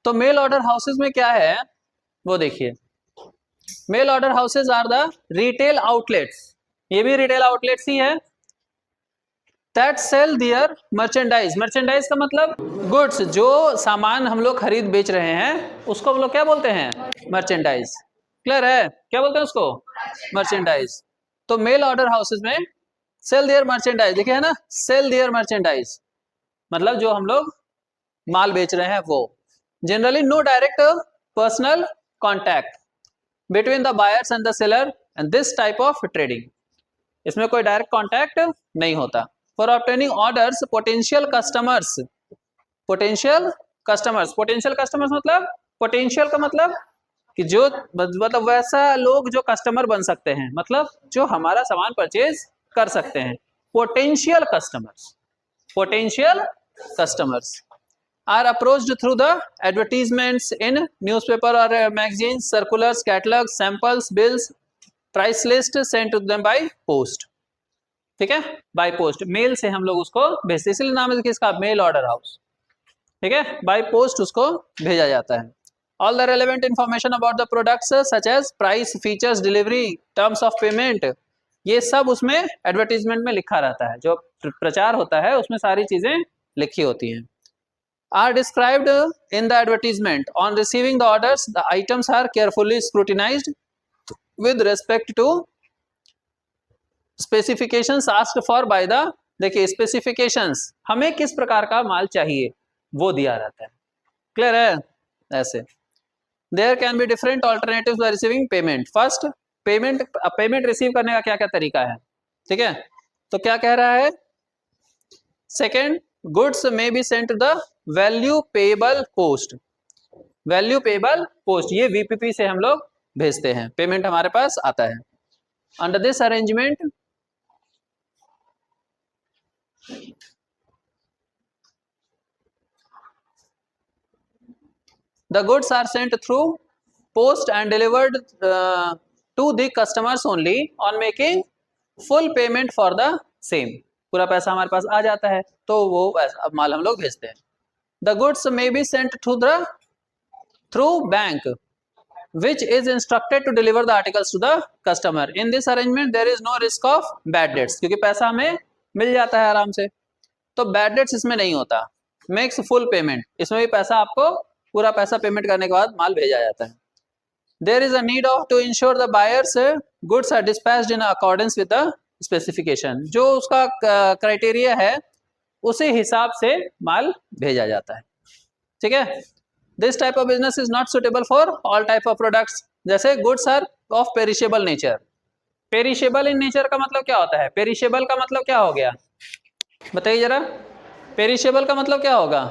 तो mail order houses में क्या है वो देखिए, mail order houses are the retail outlets, ये भी रिटेल आउटलेट्स ही है, that sell their merchandise, merchandise का मतलब गुड्स, जो सामान हम लोग खरीद बेच रहे हैं उसको हम लोग क्या बोलते हैं, मर्चेंडाइज। क्लियर है, क्या बोलते हैं उसको, मर्चेंडाइज। तो मेल ऑर्डर हाउसेज में सेल दियर मर्चेंडाइज, देखिए है ना, सेल दियर मर्चेंडाइज मतलब जो हम लोग माल बेच रहे हैं वो। Generally no direct personal contact between the buyers and the seller and this type of trading, इसमें कोई डायरेक्ट कॉन्टैक्ट नहीं होता। For obtaining orders potential customers, potential customers, potential customers मतलब, पोटेंशियल का मतलब कि जो मतलब वैसा लोग जो कस्टमर बन सकते हैं, मतलब जो हमारा सामान परचेज कर सकते हैं, potential customers, potential customers are approached through the advertisements in newspaper or magazines, circulars, catalogs, samples, bills, price list sent to them by post। ठीक है, बाय पोस्ट, मेल से हम लोग उसको भेजते, इसलिए नाम है किसका, मेल ऑर्डर हाउस। ठीक है, बाय पोस्ट उसको भेजा जाता है। All the relevant information about the products such as price, features, delivery, terms of payment, ये सब उसमें एडवर्टीजमेंट में लिखा रहता है, जो प्रचार होता है उसमें सारी चीजें लिखी होती हैं। Are described in the advertisement. On receiving the orders, the items are carefully scrutinized with respect to specifications asked for by the, देखिए स्पेसिफिकेशंस, हमें किस प्रकार का माल चाहिए वो दिया रहता है। क्लियर है, ऐसे। There can be different alternatives by receiving payment. First, payment receive करने का क्या क्या तरीका है, ठीक है, तो क्या कह रहा है, second, goods may be sent to the value payable post, value payable post, ये वीपीपी से हम लोग भेजते हैं, पेमेंट हमारे पास आता है। Under this arrangement the goods are sent through post and delivered to the customers only on making full payment for the same, पूरा पैसा हमारे पास आ जाता है तो वो माल हम लोग भेजते हैं। The goods may be sent through bank, which is instructed to deliver the articles to the customer. In this arrangement, there is no risk of bad debts, क्योंकि पैसा हमें मिल जाता है आराम से, तो bad debts इसमें नहीं होता। Makes full payment, इसमें भी पैसा आपको पूरा पैसा पेमेंट करने के बाद माल भेजा जाता है। There is a need of to ensure the buyers goods are dispatched in accordance with the specification, जो उसका क्राइटेरिया है उसी हिसाब से माल भेजा जाता है। ठीक है, this type of business is not suitable for all type of products, जैसे goods are of perishable nature. Perishable in nature का मतलब क्या होता है, पेरिशेबल का मतलब क्या हो गया बताइए जरा, पेरिशेबल का मतलब क्या होगा,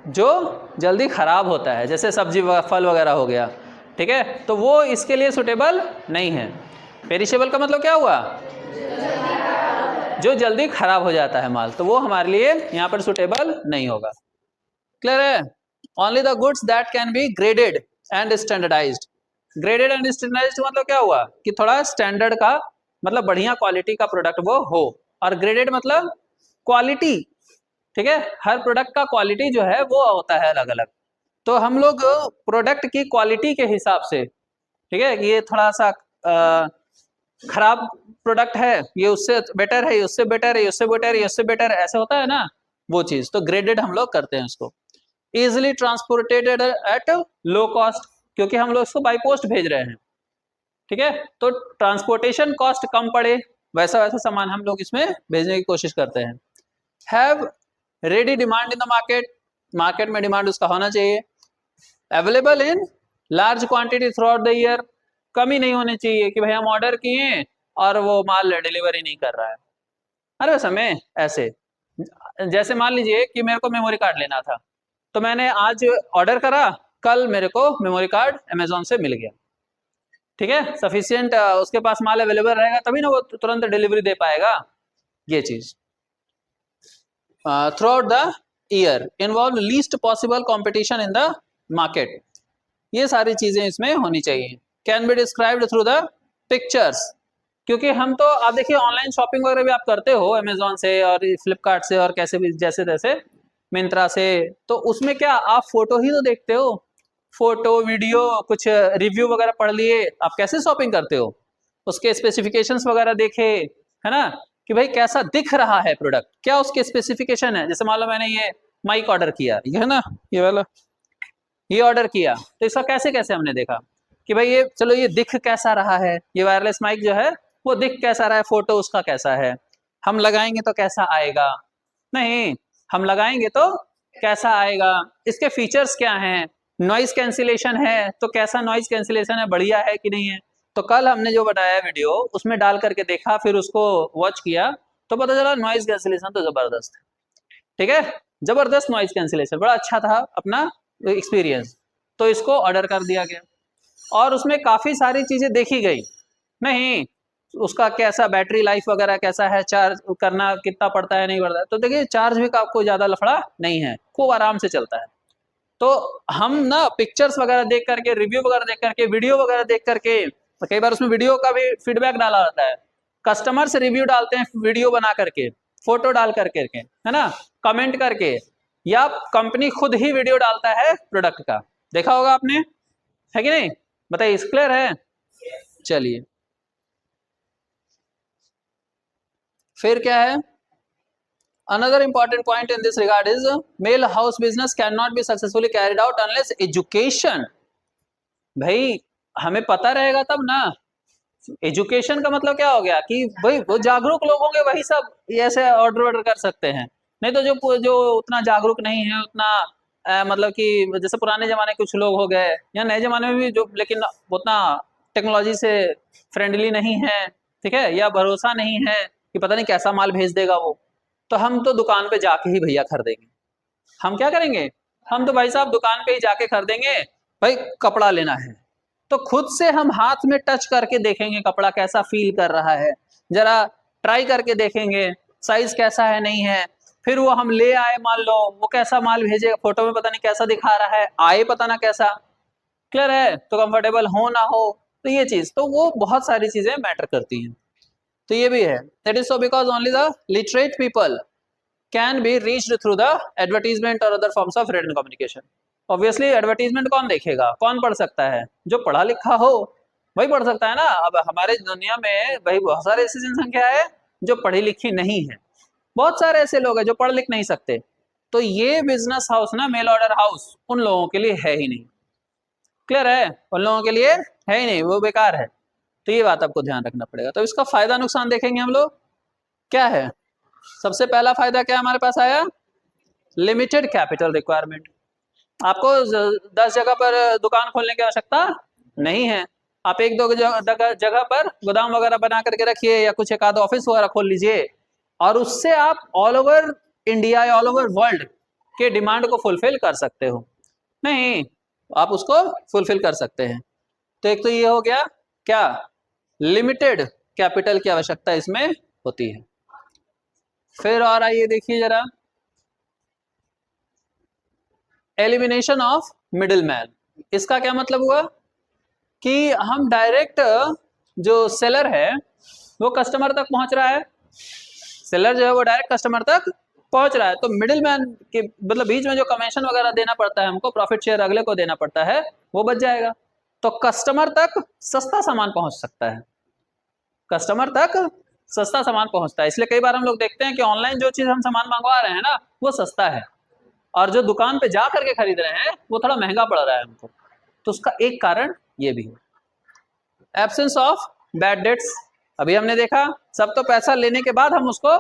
जो जल्दी खराब होता है, जैसे सब्जी फल वगैरह हो गया, ठीक है, तो वो इसके लिए सुटेबल नहीं है। पेरिशेबल का मतलब क्या हुआ, जो जल्दी खराब हो जाता है माल, तो वो हमारे लिए यहाँ पर सुटेबल नहीं होगा। क्लियर है, only the goods that can be graded and standardised, graded and standardised मतलब क्या हुआ कि थोड़ा स्टैंडर्ड का मतलब बढ़िया क्वालिटी का प्रोडक्ट वो हो, और ग्रेडेड मतलब क्वालिटी, ठीक है, हर प्रोडक्ट का क्वालिटी जो है वो होता है अलग अलग, तो हम लोग प्रोडक्ट की क्वालिटी के हिसाब से, ठीक है, ये थोड़ा सा खराब प्रोडक्ट है, ये उससे बेटर है, ये उससे बेटर है, ये उससे बेटर है, ये उससे बेटर है, ऐसे होता है ना वो चीज, तो ग्रेडेड हम लोग करते हैं उसको। Easily transported at low cost, क्योंकि हम लोग इसको बाई पोस्ट भेज रहे हैं, ठीक है, तो ट्रांसपोर्टेशन कॉस्ट कम पड़े, वैसा वैसा सामान हम लोग इसमें भेजने की कोशिश करते हैं। Have ready demand in the market, market में डिमांड उसका होना चाहिए। Available in large quantity through out the year, कमी नहीं होनी चाहिए कि भाई हम ऑर्डर किए और वो माल डिलीवरी नहीं कर रहा है हर समय। ऐसे जैसे मान लीजिए कि मेरे को मेमोरी कार्ड लेना था, तो मैंने आज ऑर्डर करा, कल मेरे को मेमोरी कार्ड अमेजोन से मिल गया, ठीक है, सफिशिएंट उसके पास माल अवेलेबल रहेगा तभी ना वो तुरंत डिलीवरी दे पाएगा। ये चीज through out the year, involve least possible competition in the market, ये सारी चीजें इसमें होनी चाहिए। Can be described through the pictures, क्योंकि हम तो आप देखिए ऑनलाइन शॉपिंग वगैरह भी आप करते हो अमेजोन से और फ्लिपकार्ट से और कैसे भी जैसे तैसे, मिंत्रा से, तो उसमें क्या आप फोटो ही तो देखते हो, फोटो वीडियो कुछ रिव्यू वगैरह पढ़ लिए, आप कैसे शॉपिंग करते हो, उसके स्पेसिफिकेशंस वगैरह देखे, है ना, कि भाई कैसा दिख रहा है प्रोडक्ट, क्या उसके स्पेसिफिकेशन है। जैसे मान लो मैंने ये माइक ऑर्डर किया, ये है ना, ये वाला, ये ऑर्डर किया, तो इसका कैसे कैसे हमने देखा कि भाई ये चलो ये दिख कैसा रहा है, ये वायरलेस माइक जो है वो दिख कैसा रहा है, फोटो उसका कैसा है, हम लगाएंगे तो कैसा आएगा, नहीं हम लगाएंगे तो कैसा आएगा, इसके फीचर्स क्या हैं, नॉइज कैंसिलेशन है तो कैसा नॉइज कैंसिलेशन है, बढ़िया है कि नहीं है। तो कल हमने जो बताया वीडियो उसमें डाल करके देखा, फिर उसको वॉच किया, तो पता चला नॉइज कैंसिलेशन तो जबरदस्त है, ठीक है, जबरदस्त नॉइज कैंसिलेशन, बड़ा अच्छा था अपना एक्सपीरियंस। तो इसको ऑर्डर कर दिया गया और उसमें काफी सारी चीजें देखी गई, नहीं उसका कैसा बैटरी लाइफ वगैरह कैसा है, चार्ज करना कितना पड़ता है नहीं पड़ता है, तो देखिए चार्ज भी आपको ज्यादा लफड़ा नहीं है, खूब आराम से चलता है। तो हम ना पिक्चर्स वगैरह देख करके, रिव्यू वगैरह देख करके, वीडियो वगैरह देख करके, तो कई बार उसमें वीडियो का भी फीडबैक डाला जाता है, कस्टमर से रिव्यू डालते हैं वीडियो बना करके, फोटो डाल करके, है ना, कमेंट करके, या कंपनी खुद ही वीडियो डालता है प्रोडक्ट का, देखा होगा आपने, है कि नहीं, बताइए, क्लियर है। चलिए फिर क्या है, another important point in this regard is mail house business cannot be successfully carried out unless education, भाई हमें पता रहेगा तब ना, एजुकेशन का मतलब क्या हो गया कि भाई वो जागरूक लोग होंगे वही सब ऐसे ऑर्डर कर सकते हैं, नहीं तो जो जो उतना जागरूक नहीं है उतना मतलब कि जैसे पुराने जमाने कुछ लोग हो गए या नए जमाने में भी जो, लेकिन उतना टेक्नोलॉजी से फ्रेंडली नहीं है, ठीक है, या भरोसा नहीं है कि पता नहीं कैसा माल भेज देगा वो, तो हम तो दुकान पे जाके ही भैया खरीदेंगे, हम क्या करेंगे, हम तो भाई साहब दुकान पे ही जाके खरीदेंगे, भाई कपड़ा लेना है तो खुद से हम हाथ में टच करके देखेंगे कपड़ा कैसा फील कर रहा है, जरा ट्राई करके देखेंगे साइज कैसा है नहीं है, फिर वो हम ले आए, मान लो वो कैसा माल भेजेगा, फोटो में पता नहीं कैसा दिखा रहा है, आए पता ना कैसा, क्लियर है, तो कंफर्टेबल हो ना हो, तो ये चीज, तो वो बहुत सारी चीजें मैटर करती हैं, तो ये भी है, that is so because only the literate people can be reached through the advertisement और other forms of written communication. Obviously advertisement कौन देखेगा, कौन पढ़ सकता है, जो पढ़ा लिखा हो वही पढ़ सकता है ना। अब हमारे दुनिया में भाई बहुत सारे ऐसी जनसंख्या है जो पढ़ी लिखी नहीं है, बहुत सारे ऐसे लोग हैं जो पढ़ लिख नहीं सकते, तो ये बिजनेस हाउस ना, मेल ऑर्डर हाउस उन लोगों के लिए है ही नहीं, क्लियर है, उन लोगों के लिए है ही नहीं, वो बेकार है, तो ये बात आपको ध्यान रखना पड़ेगा। तो इसका फायदा नुकसान देखेंगे हम लोग, क्या है, सबसे पहला फायदा क्या हमारे पास आया, लिमिटेड कैपिटल रिक्वायरमेंट, आपको 10 जगह पर दुकान खोलने की आवश्यकता नहीं है, आप एक दो जगह पर गोदाम वगैरह बना करके रखिए या कुछ एक आध ऑफिस वगैरह खोल लीजिए और उससे आप ऑल ओवर इंडिया या ऑल ओवर वर्ल्ड के डिमांड को फुलफिल कर सकते हो, नहीं आप उसको फुलफिल कर सकते हैं। तो एक तो ये हो गया क्या, लिमिटेड कैपिटल की आवश्यकता इसमें होती है। फिर और आइए देखिए जरा, एलिमिनेशन ऑफ मिडिल मैन, इसका क्या मतलब हुआ कि हम डायरेक्ट, जो सेलर है वो कस्टमर तक पहुंच रहा है, सेलर जो है वो डायरेक्ट कस्टमर तक पहुंच रहा है, तो मिडिल मैन के मतलब बीच में जो कमीशन वगैरह देना पड़ता है हमको, प्रॉफिट शेयर अगले को देना पड़ता है, वो बच जाएगा, तो कस्टमर तक सस्ता सामान पहुंच सकता है, कस्टमर तक सस्ता सामान पहुंचता है। इसलिए कई बार हम लोग देखते हैं कि ऑनलाइन जो चीज हम सामान मंगवा रहे हैं ना वो सस्ता है, और जो दुकान पे जा करके खरीद रहे हैं वो थोड़ा महंगा पड़ रहा है हमको, तो उसका एक कारण ये भी है। एब्सेंस ऑफ बैड डेट्स, अभी हमने देखा सब तो पैसा लेने के बाद हम उसको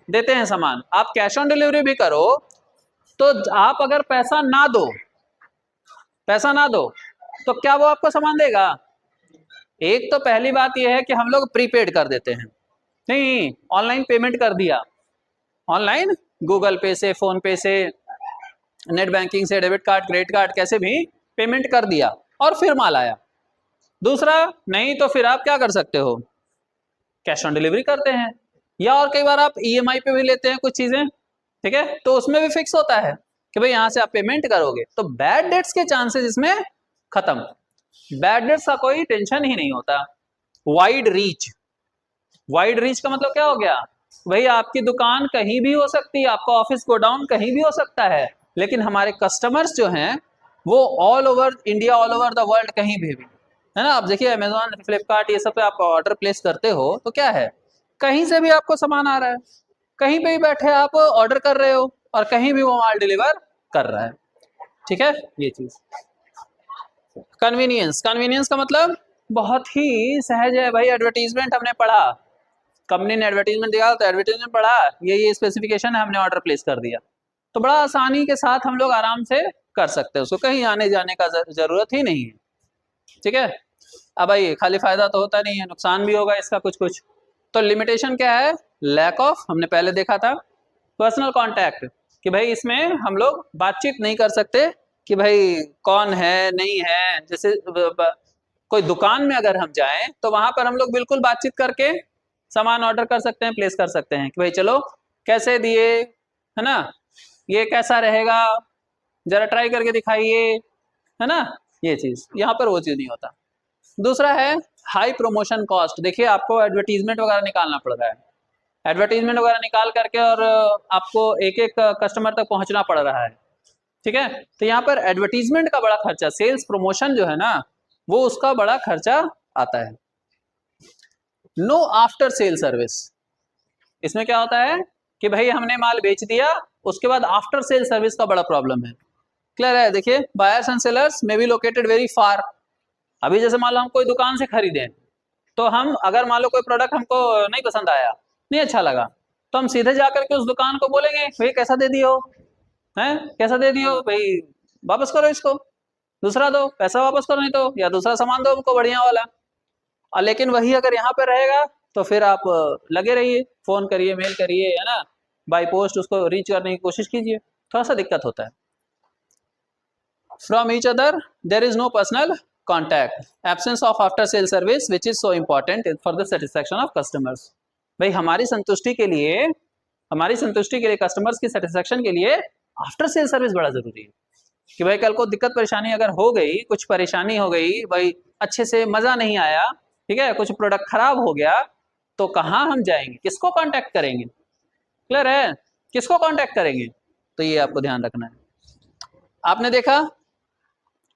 देते हैं सामान, आप कैश ऑन डिलीवरी भी करो तो आप अगर पैसा ना दो तो क्या वो आपको सामान देगा, एक तो पहली बात यह है कि हम लोग प्रीपेड कर देते हैं, नहीं ऑनलाइन पेमेंट कर दिया, ऑनलाइन गूगल पे से, फोन पे से, नेट बैंकिंग से, डेबिट कार्ड, क्रेडिट कार्ड, कैसे भी पेमेंट कर दिया और फिर माल आया। दूसरा, नहीं तो फिर आप क्या कर सकते हो, कैश ऑन डिलीवरी करते हैं, या और कई बार आप ईएमआई पे भी लेते हैं कुछ चीजें, ठीक है, तो उसमें भी फिक्स होता है कि भाई यहां से आप पेमेंट करोगे, तो बैड डेट्स के चांसेस इसमें खत्म, बैड डेट्स का कोई टेंशन ही नहीं होता। वाइड रीच, वाइड रीच का मतलब क्या हो गया, भाई आपकी दुकान कहीं भी हो सकती है, आपका ऑफिस गोडाउन कहीं भी हो सकता है, लेकिन हमारे कस्टमर्स जो हैं वो all over India, all over the world, कहीं भी है ना। आप देखिए अमेजोन, फ्लिपकार्ट, ये सब पे आप ऑर्डर प्लेस करते हो तो क्या है, कहीं से भी आपको सामान आ रहा है, कहीं पे भी बैठे आप ऑर्डर कर रहे हो और कहीं भी वो माल डिलीवर कर रहा है। ठीक है, ये चीज कन्वीनियंस। कन्वीनियंस का मतलब बहुत ही सहज है भाई। एडवर्टीजमेंट हमने पढ़ा, कंपनी ने एडवर्टीजमेंट दिया तो एडवर्टीजमेंट पढ़ा, ये स्पेसिफिकेशन है, हमने ऑर्डर प्लेस कर दिया, तो बड़ा आसानी के साथ हम लोग आराम से कर सकते हैं उसको, कहीं आने जाने का जरूरत ही नहीं है। ठीक है, अब भाई खाली फायदा तो होता नहीं है, नुकसान भी होगा इसका कुछ कुछ। तो लिमिटेशन क्या है, लैक ऑफ, हमने पहले देखा था, पर्सनल कांटेक्ट, कि भाई इसमें हम लोग बातचीत नहीं कर सकते कि भाई कौन है नहीं है। जैसे कोई दुकान में अगर हम जाएं तो वहां पर हम लोग बिल्कुल बातचीत करके सामान ऑर्डर कर सकते हैं, प्लेस कर सकते हैं कि भाई चलो कैसे दिए, है ना, ये कैसा रहेगा, जरा ट्राई करके दिखाइए, है ना, ये चीज। यहाँ पर वो चीज नहीं होता। दूसरा है हाई प्रमोशन कॉस्ट। देखिए आपको एडवर्टीजमेंट वगैरह निकालना पड़ रहा है, एडवर्टीजमेंट वगैरह निकाल करके और आपको एक एक कस्टमर तक पहुंचना पड़ रहा है। ठीक है, तो यहाँ पर एडवर्टीजमेंट का बड़ा खर्चा, सेल्स प्रमोशन जो है ना, वो उसका बड़ा खर्चा आता है। नो आफ्टर सेल सर्विस, इसमें क्या होता है कि भाई हमने माल बेच दिया, उसके बाद आफ्टर सेल सर्विस का बड़ा प्रॉब्लम है। क्लियर है, देखिए buyers and sellers may be located very far. अभी जैसे मान लो हम कोई दुकान से खरीदें, तो हम अगर मान लो कोई प्रोडक्ट हमको नहीं पसंद आया, नहीं अच्छा लगा, तो हम सीधे जाकर के उस दुकान को बोलेंगे भाई कैसा दे दियो, हैं कैसा दे दियो भाई, वापस करो इसको, दूसरा दो, पैसा वापस करो, नहीं तो या दूसरा सामान दो हमको बढ़िया वाला। और लेकिन वही अगर यहाँ पे रहेगा तो फिर आप लगे रहिए, फोन करिए, मेल करिए, है ना, बाई पोस्ट उसको रीच करने की कोशिश कीजिए, थोड़ा सा दिक्कत होता है। From each other there is no personal contact, absence of after sale service which is so important for the satisfaction of customers. भाई हमारी संतुष्टि के लिए, हमारी संतुष्टि के लिए, कस्टमर्स की सेटिस्फैक्शन के लिए आफ्टर सेल सर्विस बड़ा जरूरी है। कि भाई कल को दिक्कत परेशानी अगर हो गई, कुछ परेशानी हो गई, भाई अच्छे से मजा नहीं आया, ठीक है, कुछ प्रोडक्ट खराब हो गया, तो कहाँ हम जाएंगे, किसको कांटेक्ट करेंगे? क्लियर है, किसको कांटेक्ट करेंगे? तो ये आपको ध्यान रखना है। आपने देखा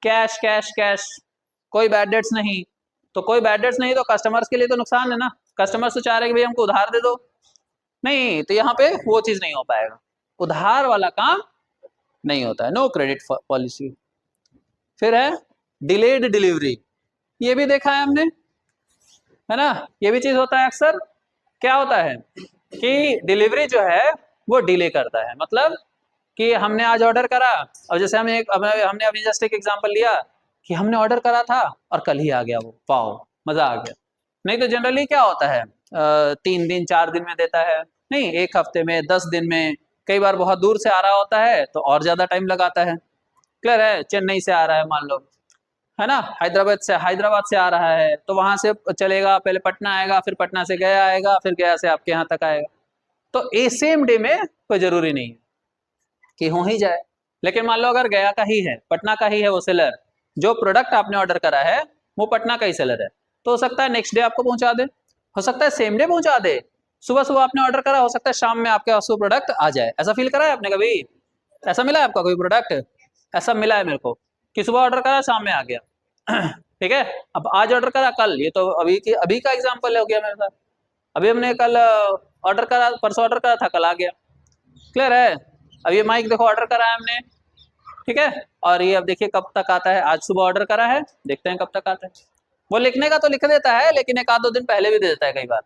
कैश कैश कैश, कोई बैड डेट्स नहीं, तो कोई बैड डेट्स नहीं तो कस्टमर्स के लिए तो नुकसान है ना, कस्टमर्स तो चाह रहे हैं कि भाई हमको उधार दे दो, नहीं तो यहाँ पे वो चीज नहीं हो पाएगा, उधार वाला काम नहीं होता है, नो क्रेडिट पॉलिसी। फिर है डिलेड डिलीवरी, ये भी देखा है हमने, है ना, ये भी चीज होता है अक्सर। क्या होता है कि डिलीवरी जो है वो डिले करता है, मतलब कि हमने आज ऑर्डर करा, और जैसे हमने अभी जस्ट एक एग्जांपल लिया कि हमने ऑर्डर करा था और कल ही आ गया वो, वाओ मजा आ गया। नहीं तो जनरली क्या होता है 3 दिन 4 दिन में देता है, नहीं 1 हफ्ते में, 10 दिन में, कई बार बहुत दूर से आ रहा होता है तो और ज्यादा टाइम लगाता है। क्लियर है, चेन्नई से आ रहा है मान लो, है ना, हैदराबाद से आ रहा है, तो वहां से चलेगा, पहले पटना आएगा, फिर पटना से गया आएगा, फिर गया से आपके यहाँ तक आएगा। तो ए सेम डे में कोई जरूरी नहीं है कि हो ही जाए, लेकिन मान लो अगर गया का ही है, पटना का ही है वो सेलर, जो प्रोडक्ट आपने ऑर्डर करा है वो पटना का ही सेलर है, तो हो सकता है नेक्स्ट डे आपको पहुंचा दे, हो सकता है सेम डे पहुंचा दे, सुबह सुबह आपने ऑर्डर करा, हो सकता है शाम में आपके पास वो प्रोडक्ट आ जाए। ऐसा फील करा है आपने कभी? ऐसा मिला है आपका कोई प्रोडक्ट? ऐसा मिला है मेरे को कि सुबह ऑर्डर करा शाम में आ गया। ठीक है, अब आज ऑर्डर करा कल, ये तो अभी का एग्जांपल हो गया मेरे साथ, अभी हमने कल ऑर्डर करा, परसों ऑर्डर करा था, कल आ गया। क्लियर है, अब ये माइक देखो ऑर्डर करा है हमने, ठीक है, और ये अब देखिए कब तक आता है, आज सुबह ऑर्डर करा है, देखते हैं कब तक आता है। वो लिखने का तो लिख देता है, लेकिन 1-2 दिन पहले भी दे देता है कई बार,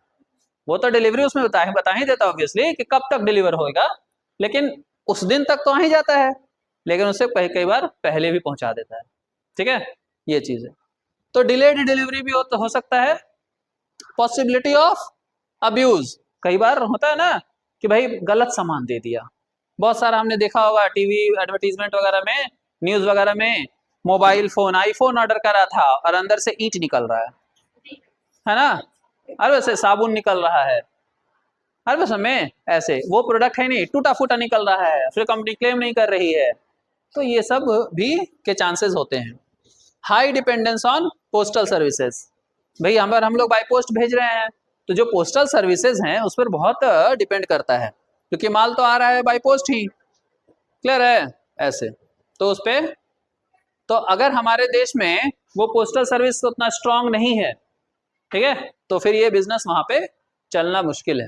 वो तो डिलीवरी उसमें बता ही देता है ऑब्वियसली कि कब तक डिलीवर होगा, लेकिन उस दिन तक तो आ ही जाता है, लेकिन उससे कई बार पहले भी पहुंचा देता है। ठीक है, ये चीज है। तो डिलेड डिलीवरी भी हो सकता है। पॉसिबिलिटी ऑफ अब्यूज, कई बार होता है ना कि भाई गलत सामान दे दिया, बहुत सारा हमने देखा होगा टीवी एडवर्टीजमेंट वगैरह में, न्यूज वगैरह में, मोबाइल फोन, आईफोन ऑर्डर करा था और अंदर से ईंट निकल रहा है ना, अरे वैसे साबुन निकल रहा है, हर वैसे में ऐसे वो प्रोडक्ट है नहीं, टूटा फूटा निकल रहा है, फिर कंपनी क्लेम नहीं कर रही है, तो ये सब भी के चांसेस होते हैं। High dependence on postal services, भाई हम लोग बाई पोस्ट भेज रहे हैं, तो जो पोस्टल सर्विसेज हैं उस पर बहुत डिपेंड करता है, क्योंकि माल तो आ रहा है बाई पोस्ट ही, क्लियर है ऐसे। तो उस पे तो अगर हमारे देश में वो पोस्टल सर्विस उतना स्ट्रांग नहीं है, ठीक है, तो फिर ये बिजनेस वहां पे चलना मुश्किल है,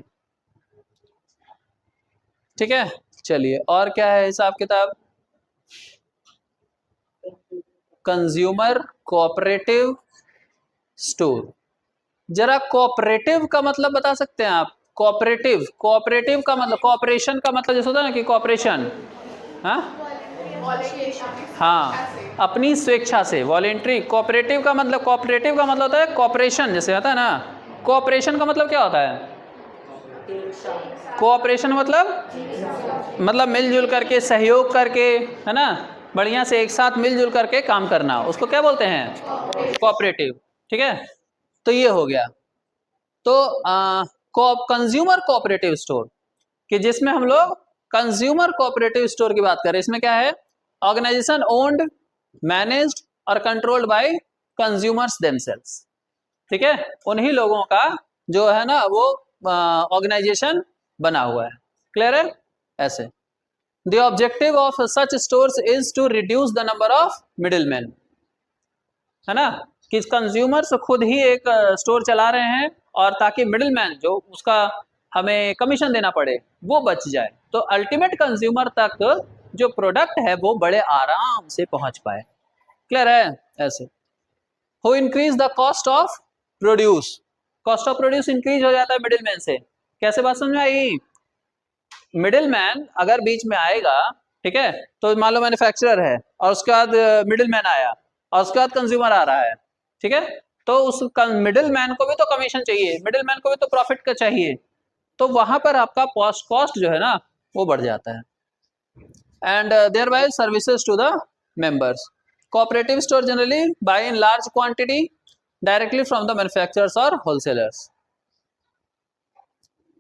ठीक है। चलिए और क्या है हिसाब किताब, कंज्यूमर कोऑपरेटिव स्टोर। जरा कोऑपरेटिव का मतलब बता सकते हैं आप? कोऑपरेटिव, कोऑपरेटिव का मतलब, कोऑपरेशन का मतलब जैसे होता है ना कि कोऑपरेशन, हाँ अपनी स्वेच्छा से, वॉलेंट्री। कोऑपरेटिव का मतलब, कोऑपरेटिव का मतलब होता है कोऑपरेशन, जैसे होता है ना। कोऑपरेशन का मतलब क्या होता है? कोऑपरेशन मतलब मिलजुल करके, सहयोग करके, है ना, बढ़िया से एक साथ मिलजुल करके काम करना, उसको क्या बोलते हैं? कोऑपरेटिव, ठीक है। तो ये हो गया। तो कंज्यूमर कोऑपरेटिव स्टोर, कि जिसमें हम लोग कंज्यूमर कोऑपरेटिव स्टोर की बात करें, इसमें क्या है? ऑर्गेनाइजेशन ओन्ड, मैनेज्ड और कंट्रोल्ड बाय कंज्यूमर्स देमसेल्व्स, ठीक है, उन्हीं लोगों का जो है ना वो ऑर्गेनाइजेशन बना हुआ है, क्लियर है ऐसे। The objective of such stores is to reduce the number of middleman, है ना, कि कंज्यूमर्स खुद ही एक स्टोर चला रहे हैं, और ताकि मिडिलमैन जो उसका हमें कमीशन देना पड़े वो बच जाए, तो अल्टीमेट कंज्यूमर तक जो प्रोडक्ट है वो बड़े आराम से पहुंच पाए, क्लियर है ऐसे। Who increase the cost of produce, cost of produce increase हो जाता है मिडिलमैन से। कैसे बात समझ में आई? मिडिलमैन अगर बीच में आएगा, ठीक है, तो मान लो मैन्युफैक्चरर है और उसके बाद मिडिलमैन आया और उसके बाद कंज्यूमर आ रहा है, ठीक है, तो उस मिडिलमैन को भी तो कमीशन चाहिए, मिडिलमैन को भी तो प्रॉफिट का चाहिए, तो वहां पर आपका कॉस्ट जो है ना वो बढ़ जाता है। And thereby services to the members. Cooperative store generally buy in large quantity directly from the manufacturers और होलसेलर्स।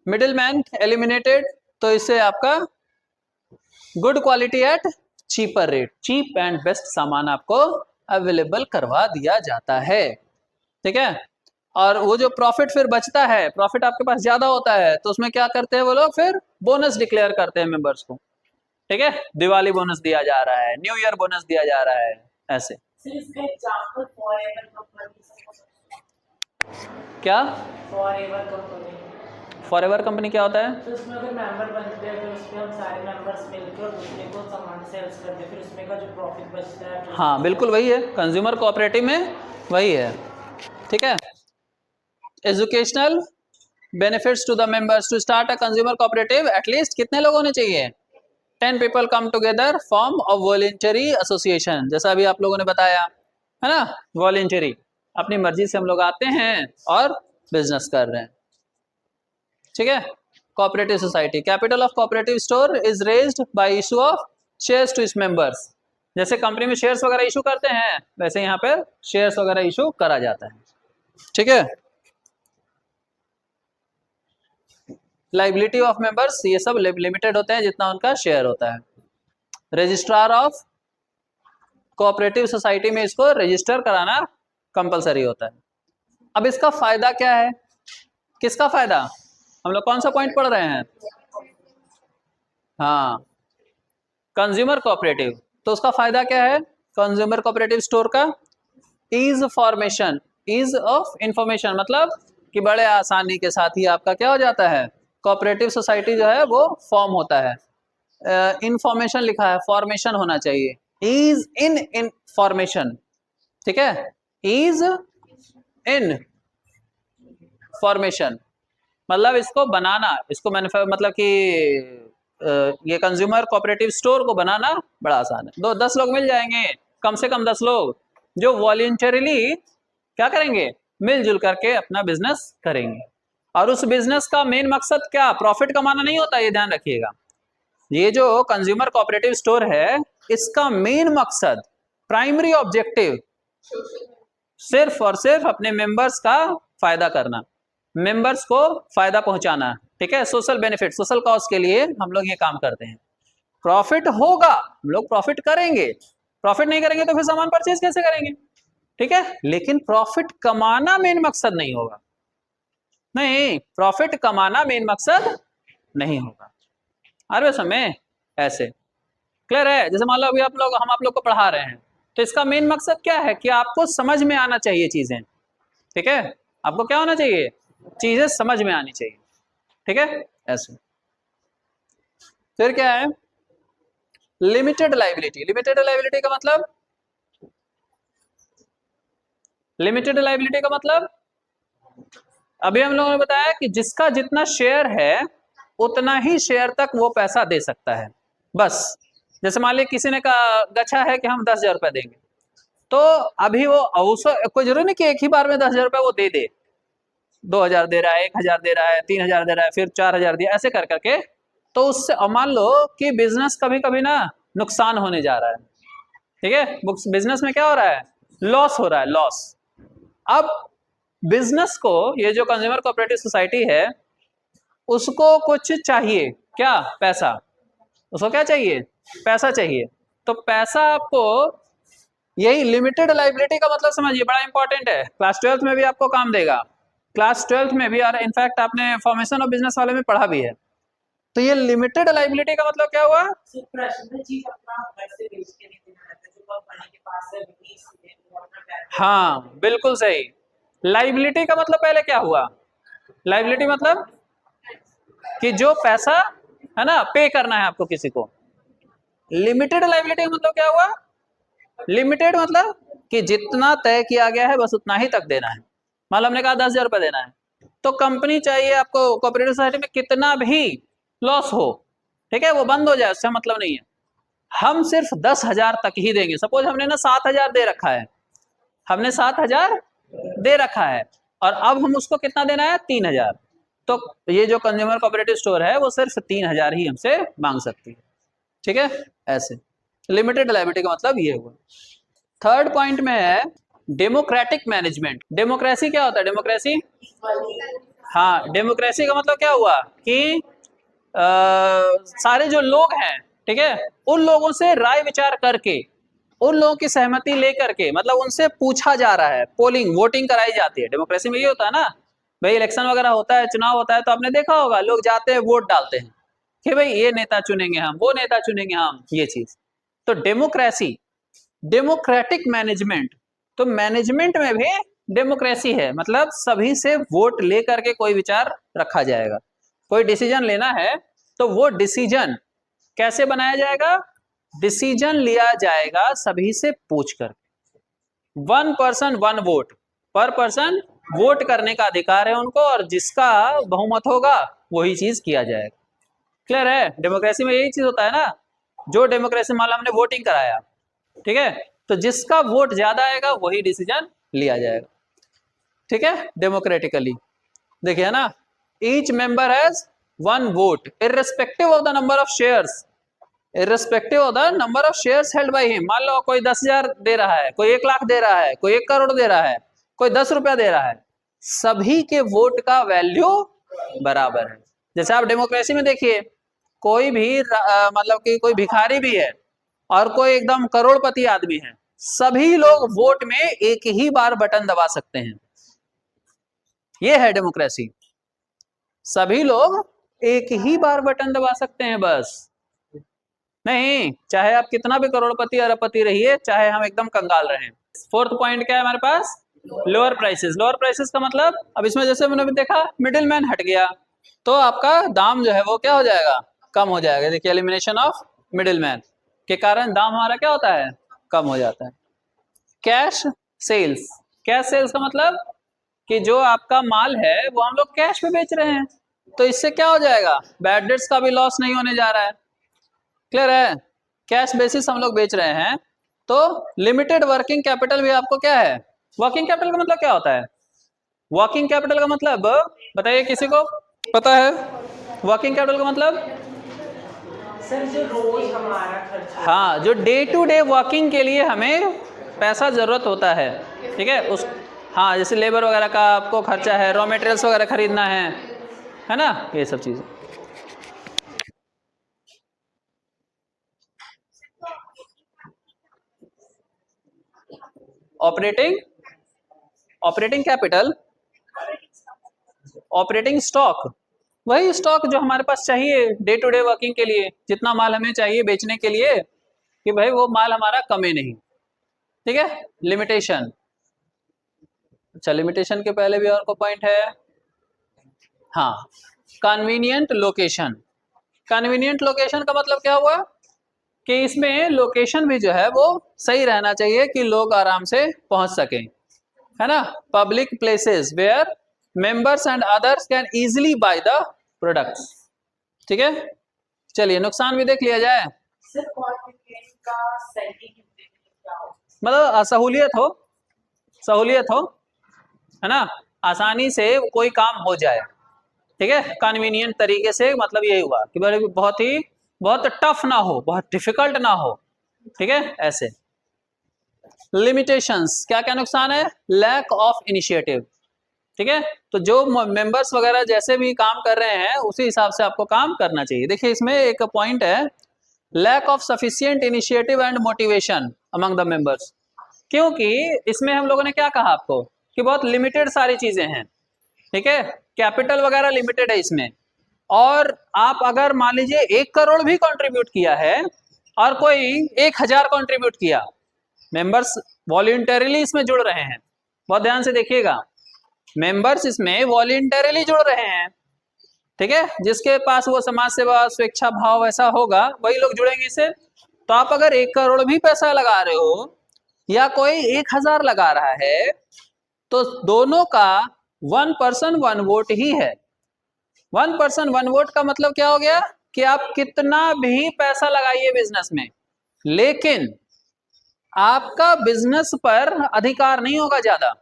मिडिलमैन एलिमिनेटेड, तो इससे आपका good quality at cheaper rate, cheap and best सामान आपको अवेलेबल करवा दिया जाता है, ठीक है। और वो जो प्रॉफिट फिर बचता है, प्रॉफिट आपके पास ज्यादा होता है, तो उसमें क्या करते हैं वो लोग? फिर बोनस डिक्लेयर करते हैं मेंबर्स को, ठीक है, दिवाली बोनस दिया जा रहा है, न्यू ईयर बोनस दिया जा रहा है ऐसे। क्या फॉरएवर कंपनी क्या होता है? तो उसमें अगर मेंबर बनते हैं, फिर उसमें हम सारे मेंबर्स मिलकर दूसरे को सामान सेल्स करते हैं, फिर उसमें का जो प्रॉफिट बचता है, हाँ बिल्कुल वही है, कंज्यूमर कोऑपरेटिव में वही है, ठीक है। Educational benefits to the members, to start a consumer cooperative at least कितने लोग होने चाहिए? 10 people come together form a voluntary association, जैसा अभी आप लोगों ने बताया है ना, वॉलंटरी, अपनी मर्जी से हम लोग आते हैं और बिजनेस कर रहे हैं, ठीक है। Cooperative society, capital of cooperative store is raised by issue of shares to its members, जैसे कंपनी में शेयर्स वगैरह इशू करते हैं वैसे यहाँ पर शेयर्स वगैरह इशू करा जाता है, ठीक है। लाइबिलिटी ऑफ मेंबर्स, ये सब लिमिटेड होते हैं जितना उनका शेयर होता है। रजिस्ट्रार ऑफ कोऑपरेटिव सोसाइटी में इसको रजिस्टर कराना कंपलसरी होता है। अब इसका फायदा क्या है? किसका फायदा? हम लोग कौन सा पॉइंट पढ़ रहे हैं? हाँ, कंज्यूमर कोऑपरेटिव, तो उसका फायदा क्या है कंज्यूमर कोऑपरेटिव स्टोर का? Ease formation, ease of information, मतलब कि बड़े आसानी के साथ ही आपका क्या हो जाता है, कोऑपरेटिव सोसाइटी जो है वो फॉर्म होता है। इंफॉर्मेशन लिखा है, फॉर्मेशन होना चाहिए, ईज इन फॉर्मेशन, ठीक है, ईज इन फॉर्मेशन, मतलब इसको बनाना, इसको मतलब कि ये कंज्यूमर कोऑपरेटिव स्टोर को बनाना बड़ा आसान है। 10 लोग मिल जाएंगे, कम से कम 10 लोग जो वॉलंटरीली क्या करेंगे, मिलजुल करके अपना बिजनेस करेंगे, और उस बिजनेस का मेन मकसद क्या, प्रॉफिट कमाना नहीं होता, ये ध्यान रखिएगा। ये जो कंज्यूमर कोऑपरेटिव स्टोर है इसका मेन मकसद, प्राइमरी ऑब्जेक्टिव सिर्फ और सिर्फ अपने मेंबर्स का फायदा करना, मेंबर्स को फायदा पहुंचाना, ठीक है, सोशल बेनिफिट, सोशल कॉज के लिए हम लोग ये काम करते हैं। प्रॉफिट होगा, हम लोग प्रॉफिट करेंगे, प्रॉफिट नहीं करेंगे तो फिर सामान परचेज कैसे करेंगे, ठीक है, लेकिन प्रॉफिट कमाना मेन मकसद नहीं होगा, नहीं, प्रॉफिट कमाना मेन मकसद नहीं होगा। आ रहे हो समय ऐसे? क्लियर है? जैसे मान लो अभी हम आप लोग को पढ़ा रहे हैं, तो इसका मेन मकसद क्या है कि आपको समझ में आना चाहिए चीजें। ठीक है, आपको क्या होना चाहिए? चीजें समझ में आनी चाहिए। ठीक है, ऐसे। फिर क्या है? Limited liability. लिमिटेड लाइबिलिटी का मतलब, लिमिटेड लाइबिलिटी का मतलब अभी हम लोगों ने बताया कि जिसका जितना शेयर है उतना ही शेयर तक वो पैसा दे सकता है, बस। जैसे मान लीजिए किसी ने कहा गच्छा है कि हम 10,000 रुपए देंगे, तो अभी वो कोई जरूरी नहीं कि एक ही बार में 10,000 रुपए वो दे दे। 2,000 दे रहा है, 1,000 दे रहा है, 3,000 दे रहा है, फिर 4,000 दिया, ऐसे कर करके। तो उससे मान लो कि बिजनेस कभी कभी ना नुकसान होने जा रहा है। ठीक है, बिजनेस में क्या हो रहा है? लॉस हो रहा है, लॉस। अब बिजनेस को, ये जो कंज्यूमर कोऑपरेटिव सोसाइटी है, उसको कुछ चाहिए, क्या? पैसा। उसको क्या चाहिए? पैसा चाहिए। तो पैसा आपको, यही लिमिटेड लाइबिलिटी का मतलब समझिए, बड़ा इंपॉर्टेंट है, क्लास 12th में भी आपको काम देगा। क्लास 12th में भी, और इनफैक्ट आपने फॉर्मेशन ऑफ बिजनेस वाले में पढ़ा भी है। तो ये लिमिटेड लाइबिलिटी का मतलब क्या हुआ? सिर्फ प्रश्न चीज अपना घर से बेच के नहीं देना रहता, जो कंपनी के पास है हाँ, बिल्कुल सही। लाइबिलिटी का मतलब पहले क्या हुआ? लाइबिलिटी मतलब कि जो पैसा है ना, पे करना है आपको किसी को। लिमिटेड लाइबिलिटी का मतलब क्या हुआ? लिमिटेड मतलब कि जितना तय किया गया है बस उतना ही तक देना है। मान लो हमने कहा 10,000 रुपए देना है, तो कंपनी चाहिए आपको कोऑपरेटिव सोसाइटी में कितना भी लॉस हो, ठीक है, वो बंद हो जाए, उससे मतलब नहीं है। हम सिर्फ 10,000 तक ही देंगे। सपोज हमने ना 7,000 दे रखा है, हमने 7,000 दे रखा है, और अब हम उसको कितना देना है? 3,000। तो ये जो कंज्यूमर कोऑपरेटिव स्टोर है वो सिर्फ 3,000 ही हमसे मांग सकती है। ठीक है, ऐसे। लिमिटेड लायबिलिटी का मतलब ये हुआ। थर्ड पॉइंट में है डेमोक्रेटिक मैनेजमेंट। डेमोक्रेसी क्या होता है? डेमोक्रेसी, हाँ, डेमोक्रेसी का मतलब क्या हुआ कि सारे जो लोग हैं, ठीक है, उन लोगों से राय विचार करके, उन लोगों की सहमति लेकर के, मतलब उनसे पूछा जा रहा है, पोलिंग, वोटिंग कराई जाती है। डेमोक्रेसी में ये होता है ना भाई, इलेक्शन वगैरह होता है, चुनाव होता है, तो आपने देखा होगा लोग जाते हैं, वोट डालते हैं कि भाई ये नेता चुनेंगे हम, वो नेता चुनेंगे हम, ये चीज। तो डेमोक्रेसी, डेमोक्रेटिक मैनेजमेंट, तो मैनेजमेंट में भी डेमोक्रेसी है, मतलब सभी से वोट लेकर के कोई विचार रखा जाएगा। कोई डिसीजन लेना है तो वो डिसीजन कैसे बनाया जाएगा? डिसीजन लिया जाएगा सभी से पूछकर। 1 पर्सन 1 वोट, पर पर्सन वोट करने का अधिकार है उनको, और जिसका बहुमत होगा वही चीज किया जाएगा। क्लियर है? डेमोक्रेसी में यही चीज होता है ना, जो डेमोक्रेसी मान लो हमने वोटिंग कराया, ठीक है, तो जिसका वोट ज्यादा आएगा वही डिसीजन लिया जाएगा। ठीक है, डेमोक्रेटिकली। देखिए ना, each member has 1 vote irrespective of the number of shares, irrespective of the number of shares held by him. मान लो कोई 10,000 दे रहा है, कोई 1 लाख दे रहा है, कोई 1 करोड़ दे रहा है, कोई 10 रुपया दे रहा है, सभी के वोट का वैल्यू बराबर है। जैसे आप डेमोक्रेसी में देखिए, कोई भी मतलब कि कोई भिखारी भी है और कोई एकदम करोड़पति आदमी है, सभी लोग वोट में एक ही बार बटन दबा सकते हैं। ये है डेमोक्रेसी, सभी लोग एक ही बार बटन दबा सकते हैं बस। नहीं, चाहे आप कितना भी करोड़पति अरबपति रहिए, चाहे हम एकदम कंगाल रहें। फोर्थ पॉइंट क्या है हमारे पास? Lower prices. लोअर प्राइसेस का मतलब, अब इसमें जैसे मैंने देखा मिडिल मैन हट गया, तो आपका दाम जो है वो क्या हो जाएगा? कम हो जाएगा। देखिए, एलिमिनेशन ऑफ मिडिल मैन के कारण दाम हमारा क्या होता है? कम हो जाता है। Cash sales. कैश सेल्स का मतलब कि जो आपका माल है वो हम लोग कैश पे बेच रहे हैं, तो इससे क्या हो जाएगा? बैड डेट्स का भी लॉस नहीं होने जा रहा है। क्लियर है? कैश बेसिस हम लोग बेच रहे हैं। तो लिमिटेड वर्किंग कैपिटल भी आपको क्या है? वर्किंग कैपिटल का मतलब क्या होता है? वर्किंग कैपिटल का मतलब बताइए, किसी को पता है वर्किंग कैपिटल का मतलब? सर जो रोज हमारा खर्चा, हाँ, जो डे टू डे वर्किंग के लिए हमें पैसा जरूरत होता है, ठीक है, उस, हाँ, जैसे लेबर वगैरह का आपको खर्चा है, रॉ मटेरियल्स वगैरह खरीदना है ना, ये सब चीजें। Operating, operating capital, operating stock, वही स्टॉक जो हमारे पास चाहिए डे टू डे वर्किंग के लिए, जितना माल हमें चाहिए बेचने के लिए कि भाई वो माल हमारा कमे नहीं, ठीक है। लिमिटेशन, अच्छा लिमिटेशन के पहले भी और को पॉइंट है, हाँ, कन्वीनियंट लोकेशन। कन्वीनियंट लोकेशन का मतलब क्या हुआ कि इसमें लोकेशन भी जो है वो सही रहना चाहिए कि लोग आराम से पहुंच सकें, है ना। Public places where members and others can easily buy the products, ठीक है। चलिए नुकसान भी देख लिया जाए। सर क्वांटिटी का सेटिंग क्या हो? मतलब सहूलियत हो, है ना, आसानी से कोई काम हो जाए, ठीक है, कन्वीनियंट तरीके से, मतलब यही हुआ कि बहुत टफ ना हो, बहुत डिफिकल्ट ना हो, ठीक है, ऐसे। लिमिटेशंस, क्या क्या नुकसान है, लैक ऑफ इनिशिएटिव, ठीक है। तो जो मेंबर्स वगैरह जैसे भी काम कर रहे हैं उसी हिसाब से आपको काम करना चाहिए। देखिए इसमें एक पॉइंट है, lack of sufficient initiative and motivation among the members, क्योंकि इसमें हम लोगों ने क्या कहा आपको कि बहुत लिमिटेड सारी चीजें हैं, ठीक है, कैपिटल वगैरह लिमिटेड है इसमें, और आप अगर मान लीजिए 1 करोड़ भी कंट्रीब्यूट किया है और कोई 1000 कंट्रीब्यूट किया, मेंबर्स वॉलंटरीली इसमें जुड़ रहे हैं, बहुत ध्यान से देखिएगा, मेंबर्स इसमें वॉलंटरीली जुड़ रहे हैं, ठीक है, जिसके पास वो समाज सेवा स्वेच्छा भाव ऐसा होगा वही लोग जुड़ेंगे इससे। तो आप अगर 1 करोड़ भी पैसा लगा रहे हो या कोई 1000 लगा रहा है तो दोनों का 1 पर्सन 1 वोट ही है। 1 पर्सन 1 वोट का मतलब क्या हो गया कि आप कितना भी पैसा लगाइए बिजनेस में, लेकिन आपका बिजनेस पर अधिकार नहीं होगा ज्यादा।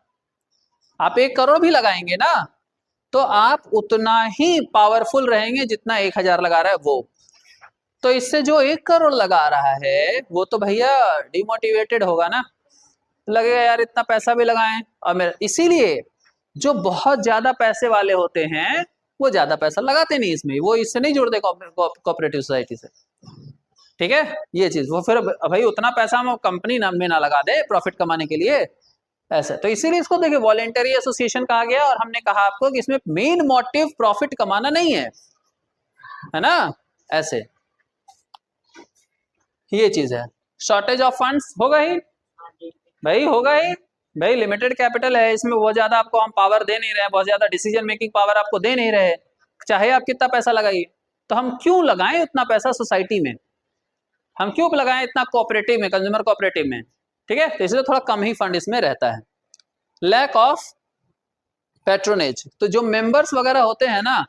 आप 1 करोड़ भी लगाएंगे ना तो आप उतना ही पावरफुल रहेंगे जितना 1000 लगा रहा है वो। तो इससे जो 1 करोड़ लगा रहा है वो तो भैया डिमोटिवेटेड होगा ना, लगेगा यार इतना पैसा भी लगाएं और मेरा, इसीलिए जो बहुत ज्यादा पैसे वाले होते हैं वो ज्यादा पैसा लगाते नहीं इसमें, वो इससे नहीं जुड़ते कोऑपरेटिव सोसाइटी से, ठीक है। ये चीज वो फिर भाई उतना पैसा हम कंपनी में ना लगा दे प्रॉफिट कमाने के लिए, ऐसा। तो इसीलिए इसको देखिए वॉलेंटरी एसोसिएशन कहा गया, और हमने कहा आपको कि इसमें मेन मोटिव प्रॉफिट कमाना नहीं है ना, ऐसे ये चीज है। शॉर्टेज ऑफ फंड्स होगा ही भाई, होगा ही भाई, लिमिटेड कैपिटल है इसमें, बहुत ज्यादा आपको हम पावर दे नहीं रहे, बहुत ज्यादा डिसीजन मेकिंग पावर आपको दे नहीं रहे, चाहे आप कितना पैसा लगाइए। तो हम क्यों लगाएं उतना पैसा सोसाइटी में, हम क्यों लगाएं इतना कोऑपरेटिव में, कंज्यूमर कोऑपरेटिव में, ठीक है। तो इसलिए थोड़ा कम ही फंड इसमें रहता है। लैक ऑफ पैट्रोनेज, तो जो मेंबर्स वगैरह होते हैं ना